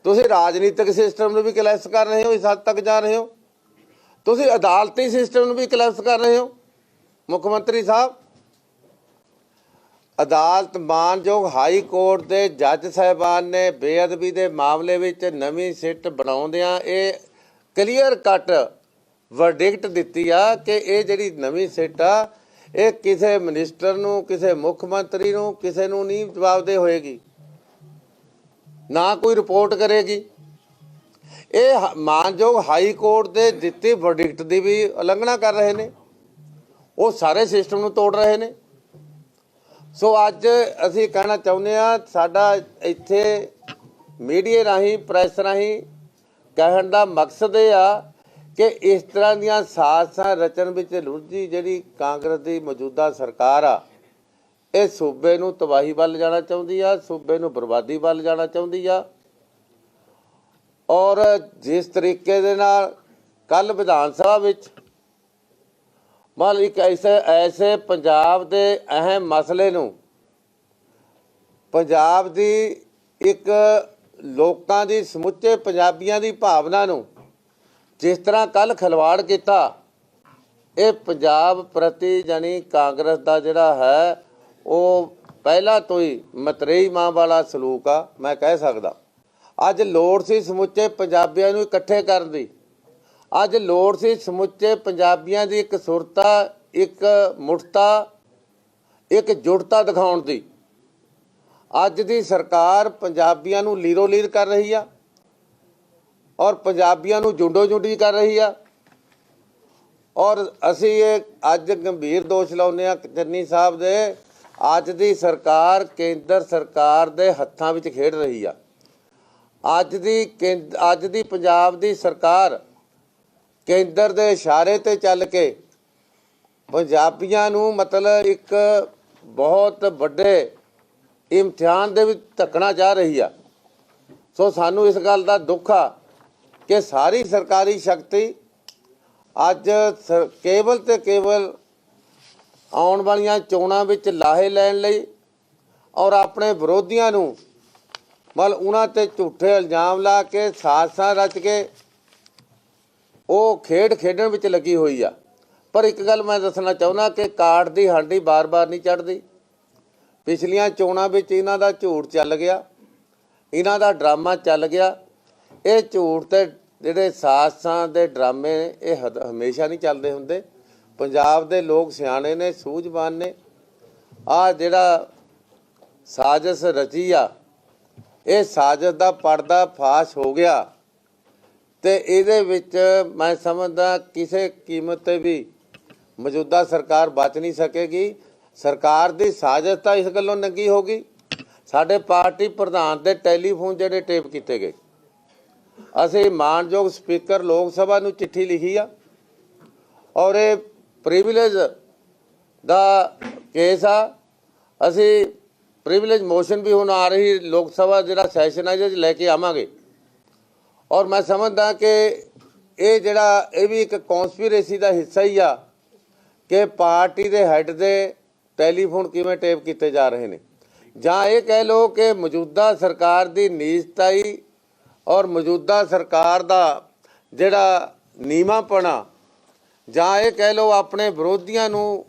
ਤੁਸੀਂ ਰਾਜਨੀਤਿਕ ਸਿਸਟਮ ਨੂੰ ਵੀ ਕੋਲੈਪਸ ਕਰ ਰਹੇ ਹੋ, ਇਸ ਹੱਦ ਤੱਕ ਜਾ ਰਹੇ ਹੋ। ਤੁਸੀਂ ਅਦਾਲਤੀ ਸਿਸਟਮ ਨੂੰ ਵੀ ਕੋਲੈਪਸ ਕਰ ਰਹੇ ਹੋ। ਮੁੱਖ ਮੰਤਰੀ ਸਾਹਿਬ, ਅਦਾਲਤ ਮਾਨਯੋਗ ਹਾਈ ਕੋਰਟ ਦੇ ਜੱਜ ਸਾਹਿਬਾਨ ਨੇ ਬੇਅਦਬੀ ਦੇ ਮਾਮਲੇ ਵਿੱਚ ਨਵੀਂ ਸਿੱਟ ਬਣਾਉਂਦਿਆਂ ਇਹ ਕਲੀਅਰ ਕੱਟ ਵਰਡਿਕਟ ਦਿੱਤੀ ਆ ਕਿ ਇਹ ਜਿਹੜੀ ਨਵੀਂ ਸਿੱਟ ਆ ਇਹ ਕਿਸੇ ਮਿਨਿਸਟਰ ਨੂੰ, ਕਿਸੇ ਮੁੱਖ ਮੰਤਰੀ ਨੂੰ, ਕਿਸੇ ਨੂੰ ਨਹੀਂ ਜਵਾਬਦੇਹ ਹੋਏਗੀ, ਨਾ ਕੋਈ ਰਿਪੋਰਟ ਕਰੇਗੀ। ਇਹ ਮਾਨਯੋਗ ਹਾਈ ਕੋਰਟ ਦੇ ਦਿੱਤੀ ਵਰਡਿਕਟ ਦੀ ਵੀ ਉਲੰਘਣਾ ਕਰ ਰਹੇ ਨੇ। ਉਹ ਸਾਰੇ ਸਿਸਟਮ ਨੂੰ ਤੋੜ ਰਹੇ ਨੇ। ਸੋ ਅੱਜ ਅਸੀਂ ਕਹਿਣਾ ਚਾਹੁੰਦੇ ਹਾਂ, ਸਾਡਾ ਇੱਥੇ ਮੀਡੀਆ ਰਾਹੀਂ, ਪ੍ਰੈਸ ਰਾਹੀਂ ਕਹਿਣ ਦਾ ਮਕਸਦ ਇਹ ਆ ਕਿ ਇਸ ਤਰ੍ਹਾਂ ਦੀਆਂ ਸਾਜ਼ਿਸ਼ਾਂ ਰਚਨ ਵਿੱਚ ਰੁੱਝੀ ਜਿਹੜੀ ਕਾਂਗਰਸ ਦੀ ਮੌਜੂਦਾ ਸਰਕਾਰ ਆ, ਇਹ ਸੂਬੇ ਨੂੰ ਤਬਾਹੀ ਵੱਲ ਜਾਣਾ ਚਾਹੁੰਦੀ ਆ, ਸੂਬੇ ਨੂੰ ਬਰਬਾਦੀ ਵੱਲ ਜਾਣਾ ਚਾਹੁੰਦੀ ਆ। ਔਰ ਜਿਸ ਤਰੀਕੇ ਦੇ ਨਾਲ ਕੱਲ੍ਹ ਵਿਧਾਨ ਸਭਾ ਵਿੱਚ ਮਤਲਬ ਇੱਕ ਐਸੇ ਪੰਜਾਬ ਦੇ ਅਹਿਮ ਮਸਲੇ ਨੂੰ, ਪੰਜਾਬ ਦੀ ਇੱਕ ਲੋਕਾਂ ਦੀ, ਸਮੁੱਚੇ ਪੰਜਾਬੀਆਂ ਦੀ ਭਾਵਨਾ ਨੂੰ ਜਿਸ ਤਰ੍ਹਾਂ ਕੱਲ੍ਹ ਖਿਲਵਾੜ ਕੀਤਾ, ਇਹ ਪੰਜਾਬ ਪ੍ਰਤੀ ਜਾਨੀ ਕਾਂਗਰਸ ਦਾ ਜਿਹੜਾ ਹੈ ਉਹ ਪਹਿਲਾਂ ਤੋਂ ਹੀ ਮਤਰੇਈ ਮਾਂ ਵਾਲਾ ਸਲੂਕ ਆ, ਮੈਂ ਕਹਿ ਸਕਦਾ। ਅੱਜ ਲੋੜ ਸੀ ਸਮੁੱਚੇ ਪੰਜਾਬੀਆਂ ਨੂੰ ਇਕੱਠੇ ਕਰਨ ਦੀ। ਅੱਜ ਲੋੜ ਸੀ ਸਮੁੱਚੇ ਪੰਜਾਬੀਆਂ ਦੀ ਇੱਕ ਸੁਰਤਾ, ਇੱਕ ਮੁਠਤਾ, ਇੱਕ ਜੁੜਤਾ ਦਿਖਾਉਣ ਦੀ। ਅੱਜ ਦੀ ਸਰਕਾਰ ਪੰਜਾਬੀਆਂ ਨੂੰ ਲੀਰੋ ਲੀਰ ਕਰ ਰਹੀ ਆ ਔਰ ਪੰਜਾਬੀਆਂ ਨੂੰ ਜੁੰਡੋ ਜੁੰਡੀ ਕਰ ਰਹੀ ਆ। ਔਰ ਅਸੀਂ ਇਹ ਅੱਜ ਗੰਭੀਰ ਦੋਸ਼ ਲਾਉਂਦੇ ਹਾਂ ਚੰਨੀ ਸਾਹਿਬ ਦੇ, ਅੱਜ ਦੀ ਸਰਕਾਰ ਕੇਂਦਰ ਸਰਕਾਰ ਦੇ ਹੱਥਾਂ ਵਿੱਚ ਖੇਡ ਰਹੀ ਆ। ਅੱਜ ਦੀ ਪੰਜਾਬ ਦੀ ਸਰਕਾਰ ਕੇਂਦਰ ਦੇ ਇਸ਼ਾਰੇ ਤੇ ਚੱਲ ਕੇ ਪੰਜਾਬੀਆਂ ਨੂੰ ਮਤਲਬ ਇੱਕ ਬਹੁਤ ਵੱਡੇ ਇਮਤਿਹਾਨ ਦੇ ਵਿੱਚ ਧੱਕਣਾ ਚਾਹ ਰਹੀ ਆ। ਸੋ ਸਾਨੂੰ ਇਸ ਗੱਲ ਦਾ ਦੁੱਖ ਆ ਕਿ ਸਾਰੀ ਸਰਕਾਰੀ ਸ਼ਕਤੀ ਅੱਜ ਕੇਵਲ ਤੇ ਕੇਵਲ ਆਉਣ ਵਾਲੀਆਂ ਚੋਣਾਂ ਵਿੱਚ ਲਾਹੇ ਲੈਣ ਲਈ ਔਰ ਆਪਣੇ ਵਿਰੋਧੀਆਂ ਨੂੰ ਮਤਲਬ ਉਹਨਾਂ ਤੇ ਝੂਠੇ ਇਲਜ਼ਾਮ ਲਾ ਕੇ ਸਾਜ਼ਿਸ਼ਾਂ ਰਚ ਕੇ ਉਹ ਖੇਡਣ ਵਿੱਚ ਲੱਗੀ ਹੋਈ ਆ। ਪਰ ਇੱਕ ਗੱਲ ਮੈਂ ਦੱਸਣਾ ਚਾਹੁੰਦਾ ਕਿ ਕਾਠ ਦੀ ਹਾਂਡੀ ਬਾਰ-ਬਾਰ ਨਹੀਂ ਚੜ੍ਹਦੀ। ਪਿਛਲੀਆਂ ਚੋਣਾਂ ਵਿੱਚ ਇਹਨਾਂ ਦਾ ਝੂਠ ਚੱਲ ਗਿਆ, ਇਹਨਾਂ ਦਾ ਡਰਾਮਾ ਚੱਲ ਗਿਆ। ਇਹ ਝੂਠ ਤੇ ਜਿਹੜੇ ਸਾਜ਼ਿਸ਼ਾਂ ਦੇ ਡਰਾਮੇ ਇਹ ਹਮੇਸ਼ਾ ਨਹੀਂ ਚੱਲਦੇ ਹੁੰਦੇ। ਪੰਜਾਬ ਦੇ ਲੋਕ ਸਿਆਣੇ ਨੇ, ਸੂਝਵਾਨ ਨੇ। ਆਹ ਜਿਹੜਾ ਸਾਜ਼ਿਸ਼ ਰਚੀ ਆ, ਇਹ ਸਾਜ਼ਿਸ਼ ਦਾ ਪਰਦਾ ਫਾਸ਼ ਹੋ ਗਿਆ ਤੇ ਇਹਦੇ ਵਿੱਚ ਮੈਂ ਸਮਝਦਾ ਕਿਸੇ ਕੀਮਤ ਤੇ ਵੀ ਮੌਜੂਦਾ ਸਰਕਾਰ ਬਚ ਨਹੀਂ ਸਕੇਗੀ। ਸਰਕਾਰ ਦੀ ਸਾਜ਼ਿਸ਼ ਤਾਂ ਇਸ ਗੱਲੋਂ ਨੰਗੀ ਹੋ ਗਈ, ਸਾਡੇ ਪਾਰਟੀ ਪ੍ਰਧਾਨ ਦੇ ਟੈਲੀਫੋਨ ਜਿਹੜੇ ਟੇਪ ਕੀਤੇ ਗਏ। ਅਸੀਂ ਮਾਨਯੋਗ ਸਪੀਕਰ ਲੋਕ ਸਭਾ ਨੂੰ ਚਿੱਠੀ ਲਿਖੀ ਆ ਔਰ ਇਹ ਪ੍ਰਿਵਿਲੇਜ ਦਾ ਕੇਸ ਆ। ਅਸੀਂ ਪ੍ਰਿਵਿਲੇਜ ਮੋਸ਼ਨ ਵੀ ਹੁਣ ਆ ਰਹੀ ਲੋਕ ਸਭਾ ਜਿਹੜਾ ਸੈਸ਼ਨ ਹੈ ਜੇ ਲੈ ਕੇ ਆਵਾਂਗੇ ਔਰ ਮੈਂ ਸਮਝਦਾ ਕਿ ਇਹ ਵੀ ਇੱਕ ਕੌਂਸਪੀਰੇਸੀ ਦਾ ਹਿੱਸਾ ਹੀ ਆ ਕਿ ਪਾਰਟੀ ਦੇ ਹੈੱਡ ਦੇ ਟੈਲੀਫੋਨ ਕਿਵੇਂ ਟੇਪ ਕੀਤੇ ਜਾ ਰਹੇ ਨੇ, ਜਾਂ ਇਹ ਕਹਿ ਲਓ ਕਿ ਮੌਜੂਦਾ ਸਰਕਾਰ ਦੀ ਨੀਚਤਾਈ ਔਰ ਮੌਜੂਦਾ ਸਰਕਾਰ ਦਾ ਜਿਹੜਾ ਨੀਵਾਂਪਣਾ, ਜਾਂ ਇਹ ਕਹਿ ਲਓ ਆਪਣੇ ਵਿਰੋਧੀਆਂ ਨੂੰ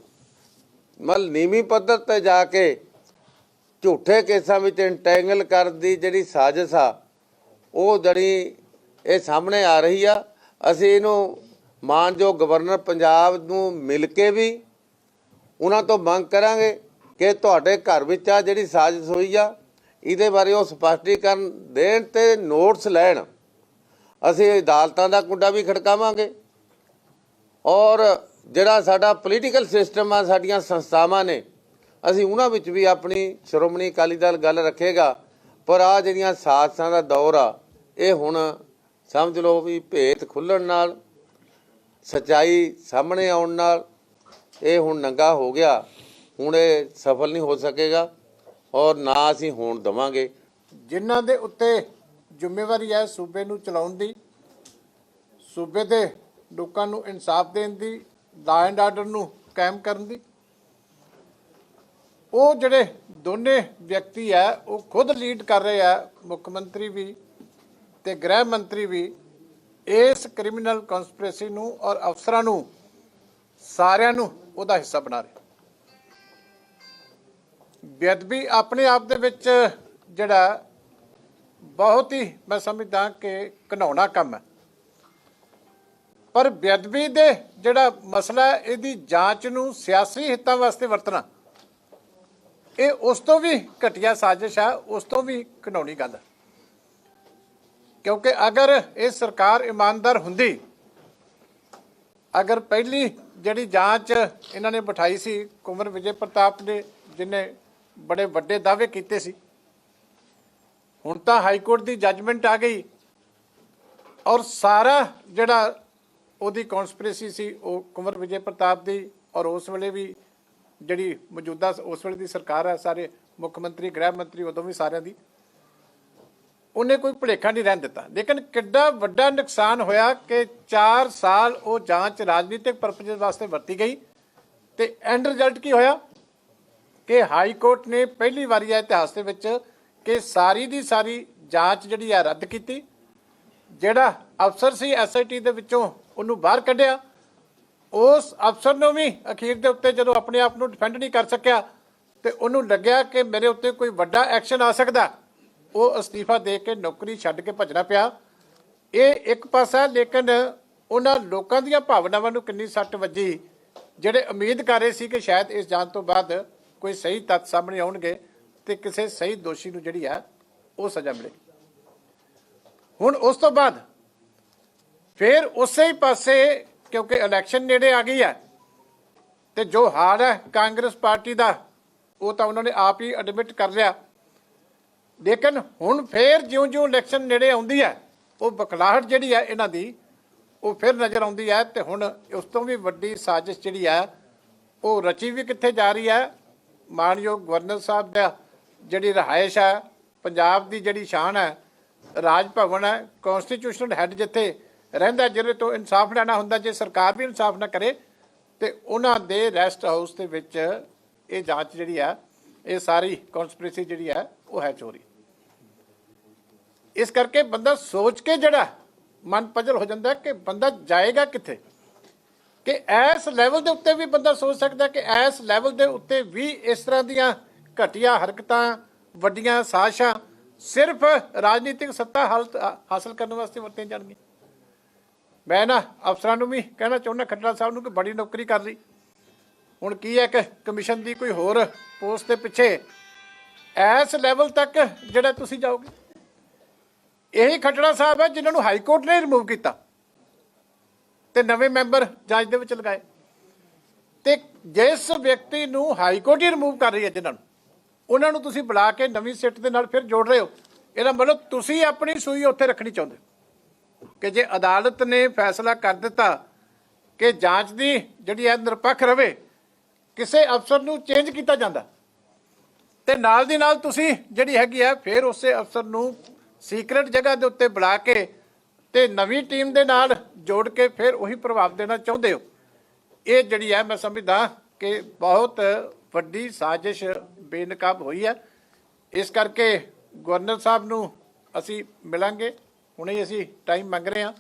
ਮਤਲਬ ਨੀਵੀਂ ਪੱਧਰ ਤੇ ਜਾ ਕੇ ਝੂਠੇ ਕੇਸਾਂ ਵਿੱਚ ਇੰਟੈਂਗਲ ਕਰਨ ਦੀ ਜਿਹੜੀ ਸਾਜ਼ਿਸ਼ ਆ ਉਹ ਜਿਹੜੀ ਇਹ ਸਾਹਮਣੇ ਆ ਰਹੀ ਆ। ਅਸੀਂ ਇਹਨੂੰ ਮਾਨਯੋਗ ਗਵਰਨਰ ਪੰਜਾਬ ਨੂੰ ਮਿਲ ਕੇ ਵੀ ਉਹਨਾਂ ਤੋਂ ਮੰਗ ਕਰਾਂਗੇ ਕਿ ਤੁਹਾਡੇ ਘਰ ਵਿੱਚ ਆ ਜਿਹੜੀ ਸਾਜ਼ਿਸ਼ ਹੋਈ ਆ ਇਹਦੇ ਬਾਰੇ ਉਹ ਸਪਸ਼ਟੀਕਰਨ ਦੇਣ ਤੇ ਨੋਟਸ ਲੈਣ। ਅਸੀਂ ਅਦਾਲਤਾਂ ਦਾ ਕੁੰਡਾ ਵੀ ਖੜਕਾਵਾਂਗੇ ਔਰ ਜਿਹੜਾ ਸਾਡਾ ਪੋਲੀਟੀਕਲ ਸਿਸਟਮ ਆ, ਸਾਡੀਆਂ ਸੰਸਥਾਵਾਂ ਨੇ, ਅਸੀਂ ਉਹਨਾਂ ਵਿੱਚ ਵੀ ਆਪਣੀ ਸ਼੍ਰੋਮਣੀ ਅਕਾਲੀ ਦਲ ਗੱਲ ਰੱਖੇਗਾ। ਪਰ ਆ ਜਿਹੜੀਆਂ ਸਾਜ਼ਿਸ਼ਾਂ ਦਾ ਦੌਰ ਆ ਇਹ ਹੁਣ ਸਮਝ ਲਓ ਵੀ ਭੇਤ ਖੁੱਲ੍ਹਣ ਨਾਲ, ਸੱਚਾਈ ਸਾਹਮਣੇ ਆਉਣ ਨਾਲ ਇਹ ਹੁਣ ਨੰਗਾ ਹੋ ਗਿਆ। ਹੁਣ ਇਹ ਸਫਲ ਨਹੀਂ ਹੋ ਸਕੇਗਾ ਔਰ ਨਾ ਅਸੀਂ ਹੋਣ ਦੇਵਾਂਗੇ। ਜਿਨ੍ਹਾਂ ਦੇ ਉੱਤੇ ਜ਼ਿੰਮੇਵਾਰੀ ਹੈ ਸੂਬੇ ਨੂੰ ਚਲਾਉਣ ਦੀ, ਸੂਬੇ ਦੇ ਲੋਕਾਂ ਨੂੰ ਇਨਸਾਫ ਦੇਣ ਦੀ, ਲਾ ਐਂਡ ਆਰਡਰ ਨੂੰ ਕਾਇਮ ਕਰਨ ਦੀ, ਉਹ ਜਿਹੜੇ ਦੋਨੇ ਵਿਅਕਤੀ ਹੈ ਉਹ ਖੁਦ ਲੀਡ ਕਰ ਰਹੇ ਆ। ਮੁੱਖ ਮੰਤਰੀ ਵੀ ਤੇ ਗ੍ਰਹਿ ਮੰਤਰੀ ਵੀ ਇਸ ਕ੍ਰਿਮੀਨਲ ਕਨਸਪੀਰੇਸੀ ਨੂੰ ਔਰ ਅਫਸਰਾਂ ਨੂੰ ਸਾਰਿਆਂ ਨੂੰ ਉਹਦਾ ਹਿੱਸਾ ਬਣਾ ਰਹੇ। ਬੇਅਦਬੀ ਆਪਣੇ ਆਪ ਦੇ ਵਿੱਚ ਜਿਹੜਾ ਬਹੁਤ ਹੀ ਮੈਂ ਸਮਝਦਾ ਕਿ ਘਿਨਾਉਣਾ ਕੰਮ ਹੈ, ਪਰ ਬੇਅਦਬੀ ਦੇ ਜਿਹੜਾ ਮਸਲਾ ਹੈ ਇਹਦੀ ਜਾਂਚ ਨੂੰ ਸਿਆਸੀ ਹਿੱਤਾਂ ਵਾਸਤੇ ਵਰਤਣਾ ਇਹ ਉਸ ਤੋਂ ਵੀ ਘਟੀਆ ਸਾਜ਼ਿਸ਼ ਹੈ, ਉਸ ਤੋਂ ਵੀ ਘਿਨਾਉਣੀ ਗੱਲ ਹੈ। ਕਿਉਂਕਿ ਅਗਰ ਇਹ ਸਰਕਾਰ ਇਮਾਨਦਾਰ ਹੁੰਦੀ, ਅਗਰ ਪਹਿਲੀ ਜਿਹੜੀ ਜਾਂਚ ਇਹਨਾਂ ਨੇ ਬਿਠਾਈ ਸੀ ਕੁੰਵਰ ਵਿਜੇ ਪ੍ਰਤਾਪ ਨੇ, ਜਿਹਨੇ ਬੜੇ ਵੱਡੇ ਦਾਅਵੇ ਕੀਤੇ ਸੀ, ਹੁਣ ਤਾਂ ਹਾਈ ਕੋਰਟ ਦੀ ਜੱਜਮੈਂਟ ਆ ਗਈ ਔਰ ਸਾਰਾ ਜਿਹੜਾ ਉਹਦੀ ਕਨਸਪੀਰੇਸੀ ਸੀ ਉਹ ਕੁੰਵਰ ਵਿਜੇ ਪ੍ਰਤਾਪ ਦੀ ਔਰ ਉਸ ਵੇਲੇ ਵੀ ਜਿਹੜੀ ਮੌਜੂਦਾ ਉਸ ਵੇਲੇ ਦੀ ਸਰਕਾਰ ਹੈ, ਸਾਰੇ ਮੁੱਖ ਮੰਤਰੀ ਗ੍ਰਹਿ ਮੰਤਰੀ ਉਦੋਂ ਵੀ ਸਾਰਿਆਂ ਦੀ, ਉਹਨੇ ਕੋਈ ਭੁਲੇਖਾ ਨਹੀਂ ਰਹਿਣ ਦਿੱਤਾ। ਲੇਕਿਨ ਕਿੱਡਾ ਵੱਡਾ ਨੁਕਸਾਨ ਹੋਇਆ ਕਿ 4 ਸਾਲ ਉਹ ਜਾਂਚ ਰਾਜਨੀਤਿਕ ਪਰਪਸ ਵਾਸਤੇ ਵਰਤੀ ਗਈ ਤੇ ਐਂਡ ਰਿਜ਼ਲਟ ਕੀ ਹੋਇਆ ਕਿ ਹਾਈ ਕੋਰਟ ਨੇ ਪਹਿਲੀ ਵਾਰੀ ਹੈ ਇਤਿਹਾਸ ਦੇ ਵਿੱਚ ਕਿ ਸਾਰੀ ਦੀ ਸਾਰੀ ਜਾਂਚ ਜਿਹੜੀ ਹੈ ਰੱਦ ਕੀਤੀ। ਜਿਹੜਾ ਅਫਸਰ ਸੀ SIT ਦੇ ਵਿੱਚੋਂ ਉਹਨੂੰ ਬਾਹਰ ਕੱਢਿਆ। ਉਸ ਅਫਸਰ ਨੂੰ ਵੀ ਅਖੀਰ ਦੇ ਉੱਤੇ ਜਦੋਂ ਆਪਣੇ ਆਪ ਨੂੰ ਡਿਫੈਂਡ ਨਹੀਂ ਕਰ ਸਕਿਆ ਤੇ ਉਹਨੂੰ ਲੱਗਿਆ ਕਿ ਮੇਰੇ ਉੱਤੇ ਕੋਈ ਵੱਡਾ ਐਕਸ਼ਨ ਆ ਸਕਦਾ, ਉਹ ਅਸਤੀਫਾ ਦੇ ਕੇ ਨੌਕਰੀ ਛੱਡ ਕੇ ਭੱਜਣਾ ਪਿਆ। ਇਹ ਇੱਕ ਪਾਸਾ, ਲੇਕਿਨ ਉਹਨਾਂ ਲੋਕਾਂ ਦੀਆਂ ਭਾਵਨਾਵਾਂ ਨੂੰ ਕਿੰਨੀ ਸੱਟ ਵੱਜੀ ਜਿਹੜੇ ਉਮੀਦ ਕਰ ਰਹੇ ਸੀ ਕਿ ਸ਼ਾਇਦ ਇਸ ਜਾਂਚ ਤੋਂ ਬਾਅਦ ਕੋਈ ਸਹੀ ਤੱਥ ਸਾਹਮਣੇ ਆਉਣਗੇ ਤੇ ਕਿਸੇ ਸਹੀ ਦੋਸ਼ੀ ਨੂੰ ਜਿਹੜੀ ਹੈ ਉਹ ਸਜ਼ਾ ਮਿਲੇ। ਹੁਣ ਉਸ ਤੋਂ ਬਾਅਦ ਫਿਰ ਉਸੇ ਹੀ ਪਾਸੇ ਕਿਉਂਕਿ ਇਲੈਕਸ਼ਨ ਨੇੜੇ ਆ ਗਈ ਹੈ ਤੇ ਜੋ ਹਾਲ ਹੈ ਕਾਂਗਰਸ ਪਾਰਟੀ ਦਾ ਉਹ ਤਾਂ ਉਹਨਾਂ ਨੇ ਆਪ ਹੀ ਐਡਮਿਟ ਕਰ ਲਿਆ। ਲੇਕਿਨ ਹੁਣ ਫਿਰ ਜਿਉਂ-ਜਿਉਂ ਇਲੈਕਸ਼ਨ ਨੇੜੇ ਆਉਂਦੀ ਹੈ ਉਹ ਬਖਲਾਹਟ ਜਿਹੜੀ ਹੈ ਇਹਨਾਂ ਦੀ ਉਹ ਫਿਰ ਨਜ਼ਰ ਆਉਂਦੀ ਹੈ ਤੇ ਹੁਣ ਉਸ ਤੋਂ ਵੀ ਵੱਡੀ ਸਾਜ਼ਿਸ਼ ਜਿਹੜੀ ਹੈ ਉਹ ਰਚੀ ਵੀ ਕਿੱਥੇ ਜਾ ਰਹੀ ਹੈ। ਮਾਨਯੋਗ ਗਵਰਨਰ ਸਾਹਿਬ ਦਾ ਜਿਹੜੀ ਰਿਹਾਇਸ਼ ਹੈ, ਪੰਜਾਬ ਦੀ ਜਿਹੜੀ ਸ਼ਾਨ ਹੈ, ਰਾਜ ਭਵਨ ਹੈ, ਕੌਂਸਟੀਟਿਊਸ਼ਨਲ ਹੈੱਡ ਜਿੱਥੇ ਰਹਿੰਦਾ, ਜਿਹਦੇ ਤੋਂ ਇਨਸਾਫ ਲੈਣਾ ਹੁੰਦਾ, ਜੇ ਸਰਕਾਰ ਵੀ ਇਨਸਾਫ ਨਾ ਕਰੇ ਤੇ ਉਹਨਾਂ ਦੇ ਰੈਸਟ ਹਾਊਸ ਦੇ ਵਿੱਚ ਇਹ ਜਾਂਚ ਜਿਹੜੀ ਹੈ, ਇਹ ਸਾਰੀ ਕਨਸਪੀਰੇਸੀ ਜਿਹੜੀ ਹੈ ਉਹ ਹੈ ਚੋਰੀ। ਇਸ ਕਰਕੇ ਬੰਦਾ ਸੋਚ ਕੇ ਜਿਹੜਾ ਮਨ ਪਜਲ ਹੋ ਜਾਂਦਾ ਕਿ ਬੰਦਾ ਜਾਏਗਾ ਕਿੱਥੇ, ਕਿ ਇਸ ਲੈਵਲ ਦੇ ਉੱਤੇ ਵੀ ਬੰਦਾ ਸੋਚ ਸਕਦਾ ਕਿ ਇਸ ਲੈਵਲ ਦੇ ਉੱਤੇ ਵੀ ਇਸ ਤਰ੍ਹਾਂ ਦੀਆਂ ਘਟੀਆ ਹਰਕਤਾਂ, ਵੱਡੀਆਂ ਸਾਜ਼ਿਸ਼ਾਂ ਸਿਰਫ ਰਾਜਨੀਤਿਕ ਸੱਤਾ ਹਾਸਲ ਕਰਨ ਵਾਸਤੇ ਵਰਤੀਆਂ ਜਾਣਗੀਆਂ। ਮੈਂ ਨਾ ਅਫਸਰਾਂ ਨੂੰ ਵੀ ਕਹਿਣਾ ਚਾਹੁੰਦਾ, ਖੱਟੜਾ ਸਾਹਿਬ ਨੂੰ, ਕਿ ਬੜੀ ਨੌਕਰੀ ਕਰ ਲਈ, ਹੁਣ ਕੀ ਹੈ ਕਿ ਕਮਿਸ਼ਨ ਦੀ ਕੋਈ ਹੋਰ ਪੋਸਟ ਦੇ ਪਿੱਛੇ ਇਸ ਲੈਵਲ ਤੱਕ ਜਿਹੜਾ ਤੁਸੀਂ ਜਾਓਗੇ। ਇਹੀ ਖੱਟੜਾ ਸਾਹਿਬ ਹੈ ਜਿਨ੍ਹਾਂ ਨੂੰ ਹਾਈ ਕੋਰਟ ਨੇ ਰਿਮੂਵ ਕੀਤਾ ਤੇ ਨਵੇਂ ਮੈਂਬਰ ਜੱਜ ਦੇ ਵਿੱਚ ਲਗਾਏ। ਤੇ ਜਿਸ ਵਿਅਕਤੀ ਨੂੰ ਹਾਈ ਕੋਰਟ ਹੀ ਰਿਮੂਵ ਕਰ ਰਹੀ ਹੈ ਜਿਨ੍ਹਾਂ ਨੂੰ, ਉਹਨਾਂ ਨੂੰ ਤੁਸੀਂ ਬੁਲਾ ਕੇ ਨਵੀਂ ਸਿੱਟ ਦੇ ਨਾਲ ਫਿਰ ਜੋੜ ਰਹੇ ਹੋ। ਇਹਦਾ ਮਤਲਬ ਤੁਸੀਂ ਆਪਣੀ ਸੂਈ ਉੱਥੇ ਰੱਖਣੀ ਚਾਹੁੰਦੇ ਹੋ ਕਿ ਜੇ ਅਦਾਲਤ ਨੇ ਫੈਸਲਾ ਕਰ ਦਿੱਤਾ ਕਿ ਜਾਂਚ ਦੀ ਜਿਹੜੀ ਹੈ ਨਿਰਪੱਖ ਰਵੇ, ਕਿਸੇ ਅਫਸਰ ਨੂੰ ਚੇਂਜ ਕੀਤਾ ਜਾਂਦਾ ਤੇ ਨਾਲ ਦੀ ਨਾਲ ਤੁਸੀਂ ਜਿਹੜੀ ਹੈਗੀ ਆ ਫਿਰ ਉਸੇ ਅਫਸਰ ਨੂੰ ਸੀਕ੍ਰੇਟ ਜਗ੍ਹਾ ਦੇ ਉੱਤੇ ਬੁਲਾ ਕੇ ਤੇ ਨਵੀਂ ਟੀਮ ਦੇ ਨਾਲ ਜੋੜ ਕੇ ਫਿਰ ਉਹੀ ਪ੍ਰਭਾਵ ਦੇਣਾ ਚਾਹੁੰਦੇ ਹੋ। ਇਹ ਜਿਹੜੀ ਹੈ ਮੈਂ ਸਮਝਦਾ ਕਿ ਬਹੁਤ ਵੱਡੀ ਸਾਜ਼ਿਸ਼ ਬੇਨਕਾਬ ਹੋਈ ਹੈ। ਇਸ ਕਰਕੇ ਗਵਰਨਰ ਸਾਹਿਬ ਨੂੰ ਅਸੀਂ ਮਿਲਾਂਗੇ, ਹੁਣੇ ਹੀ ਅਸੀਂ ਟਾਈਮ ਮੰਗ ਰਹੇ ਹਾਂ,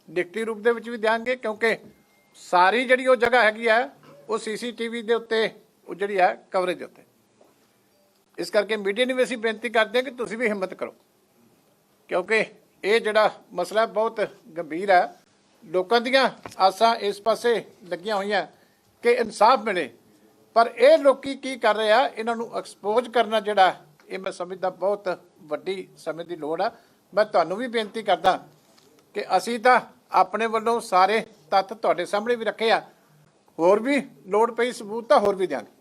ਲਿਖਤੀ ਰੂਪ ਦੇ ਵਿੱਚ ਵੀ ਦਿਆਂਗੇ ਕਿਉਂਕਿ ਸਾਰੀ ਜਿਹੜੀ ਉਹ ਜਗ੍ਹਾ ਹੈਗੀ ਹੈ ਉਹ CCTV ਦੇ ਉੱਤੇ ਉਹ ਜਿਹੜੀ ਹੈ ਕਵਰੇਜ ਉੱਤੇ। ਇਸ ਕਰਕੇ ਮੀਡੀਆ ਨੂੰ ਵੀ ਅਸੀਂ ਬੇਨਤੀ ਕਰਦੇ ਹਾਂ ਕਿ ਤੁਸੀਂ ਵੀ ਹਿੰਮਤ ਕਰੋ ਕਿਉਂਕਿ ਇਹ ਜਿਹੜਾ ਮਸਲਾ ਬਹੁਤ ਗੰਭੀਰ ਹੈ। ਲੋਕਾਂ ਦੀਆਂ ਆਸਾਂ ਇਸ ਪਾਸੇ ਲੱਗੀਆਂ ਹੋਈਆਂ ਕਿ ਇਨਸਾਫ ਮਿਲੇ, ਪਰ ਇਹ ਲੋਕੀ ਕੀ ਕਰ ਰਹੇ ਆ, ਇਹਨਾਂ ਨੂੰ ਐਕਸਪੋਜ਼ ਕਰਨਾ ਜਿਹੜਾ ਇਹ ਮੈਂ ਸਮਝਦਾ ਬਹੁਤ ਵੱਡੀ ਸਮੇਂ ਦੀ ਲੋੜ ਆ। ਮੈਂ ਤੁਹਾਨੂੰ ਵੀ ਬੇਨਤੀ ਕਰਦਾ ਕਿ ਅਸੀਂ ਤਾਂ ਆਪਣੇ ਵੱਲੋਂ ਸਾਰੇ ਤੱਥ ਤੁਹਾਡੇ ਸਾਹਮਣੇ ਵੀ ਰੱਖੇ ਆ, ਹੋਰ ਵੀ ਲੋੜ ਪਈ ਸਬੂਤ ਤਾਂ ਹੋਰ ਵੀ ਦਿਆਂਗੇ।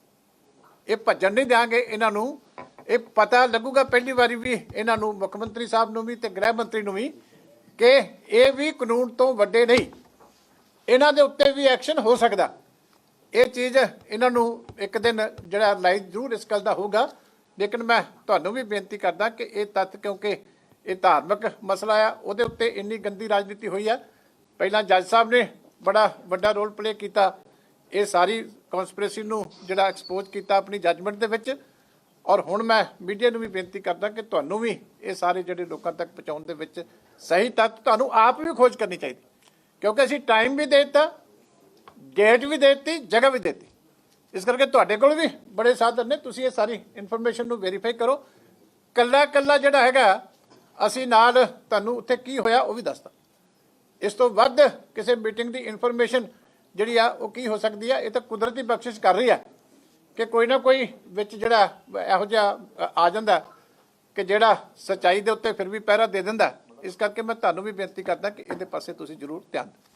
ਇਹ ਭੱਜਣ ਨਹੀਂ ਦਿਆਂਗੇ। ਇਹਨਾਂ ਨੂੰ ਇਹ ਪਤਾ ਲੱਗੂਗਾ ਪਹਿਲੀ ਵਾਰੀ ਵੀ ਇਹਨਾਂ ਨੂੰ, ਮੁੱਖ ਮੰਤਰੀ ਸਾਹਿਬ ਨੂੰ ਵੀ ਤੇ ਗ੍ਰਹਿ ਮੰਤਰੀ ਨੂੰ ਵੀ, ਕਿ ਇਹ ਵੀ ਕਾਨੂੰਨ ਤੋਂ ਵੱਡੇ ਨਹੀਂ, ਇਹਨਾਂ ਦੇ ਉੱਤੇ ਵੀ ਐਕਸ਼ਨ ਹੋ ਸਕਦਾ। ਇਹ ਚੀਜ਼ ਇਹਨਾਂ ਨੂੰ ਇੱਕ ਦਿਨ ਜਿਹੜਾ ਲਾਈਵ ਜ਼ਰੂਰ ਇਸ ਗੱਲ ਦਾ ਹੋਊਗਾ। ਲੇਕਿਨ ਮੈਂ ਤੁਹਾਨੂੰ ਵੀ ਬੇਨਤੀ ਕਰਦਾ ਕਿ ਇਹ ਤੱਥ, ਕਿਉਂਕਿ ਇਹ ਧਾਰਮਿਕ ਮਸਲਾ ਆ, ਉਹਦੇ ਉੱਤੇ ਇੰਨੀ ਗੰਦੀ ਰਾਜਨੀਤੀ ਹੋਈ ਆ। ਪਹਿਲਾਂ ਜੱਜ ਸਾਹਿਬ ਨੇ ਬੜਾ ਵੱਡਾ ਰੋਲ ਪਲੇ ਕੀਤਾ, ਇਹ ਸਾਰੀ ਕਨਸਪੀਰੇਸੀ ਨੂੰ ਜਿਹੜਾ ਐਕਸਪੋਜ਼ ਕੀਤਾ ਆਪਣੀ ਜੱਜਮੈਂਟ ਦੇ ਵਿੱਚ। ਔਰ ਹੁਣ ਮੈਂ ਮੀਡੀਆ ਨੂੰ ਵੀ ਬੇਨਤੀ ਕਰਦਾ ਕਿ ਤੁਹਾਨੂੰ ਵੀ ਇਹ ਸਾਰੇ ਜਿਹੜੇ ਲੋਕਾਂ ਤੱਕ ਪਹੁੰਚਾਉਣ ਦੇ ਵਿੱਚ ਸਹੀ ਤੱਥ ਤੁਹਾਨੂੰ ਆਪ ਵੀ ਖੋਜ ਕਰਨੀ ਚਾਹੀਦੀ, ਕਿਉਂਕਿ ਅਸੀਂ ਟਾਈਮ ਵੀ ਦੇ ਦਿੱਤਾ, ਡੇਟ ਵੀ ਦੇ ਦਿੱਤੀ, ਜਗ੍ਹਾ ਵੀ ਦੇ ਦਿੱਤੀ। ਇਸ ਕਰਕੇ ਤੁਹਾਡੇ ਕੋਲ ਵੀ ਬੜੇ ਸਾਧਨ ਨੇ, ਤੁਸੀਂ ਇਹ ਸਾਰੀ ਇਨਫੋਰਮੇਸ਼ਨ ਨੂੰ ਵੈਰੀਫਾਈ ਕਰੋ। ਕੱਲਾ ਕੱਲਾ ਜਿਹੜਾ ਹੈਗਾ ਅਸੀਂ ਨਾਲ ਤੁਹਾਨੂੰ ਉੱਥੇ ਕੀ ਹੋਇਆ ਉਹ ਵੀ ਦੱਸਦਾ। ਇਸ ਤੋਂ ਵੱਧ ਕਿਸੇ ਮੀਟਿੰਗ ਦੀ ਇਨਫੋਰਮੇਸ਼ਨ ਜਿਹੜੀ ਆ ਉਹ ਕੀ ਹੋ ਸਕਦੀ ਆ, ਇਹ ਤਾਂ ਕੁਦਰਤੀ ਬਖਸ਼ਿਸ਼ ਕਰ ਰਹੀ ਆ ਕਿ ਕੋਈ ਨਾ ਕੋਈ ਵਿੱਚ ਜਿਹੜਾ ਇਹੋ ਜਿਹਾ ਆ ਜਾਂਦਾ ਕਿ ਜਿਹੜਾ ਸੱਚਾਈ ਦੇ ਉੱਤੇ ਫਿਰ ਵੀ ਪਹਿਰਾ ਦੇ ਦਿੰਦਾ। ਇਸ ਕਰਕੇ ਮੈਂ ਤੁਹਾਨੂੰ ਵੀ ਬੇਨਤੀ ਕਰਦਾ ਕਿ ਇਹਦੇ ਪਾਸੇ ਤੁਸੀਂ ਜ਼ਰੂਰ ਧਿਆਨ ਦਿਓ।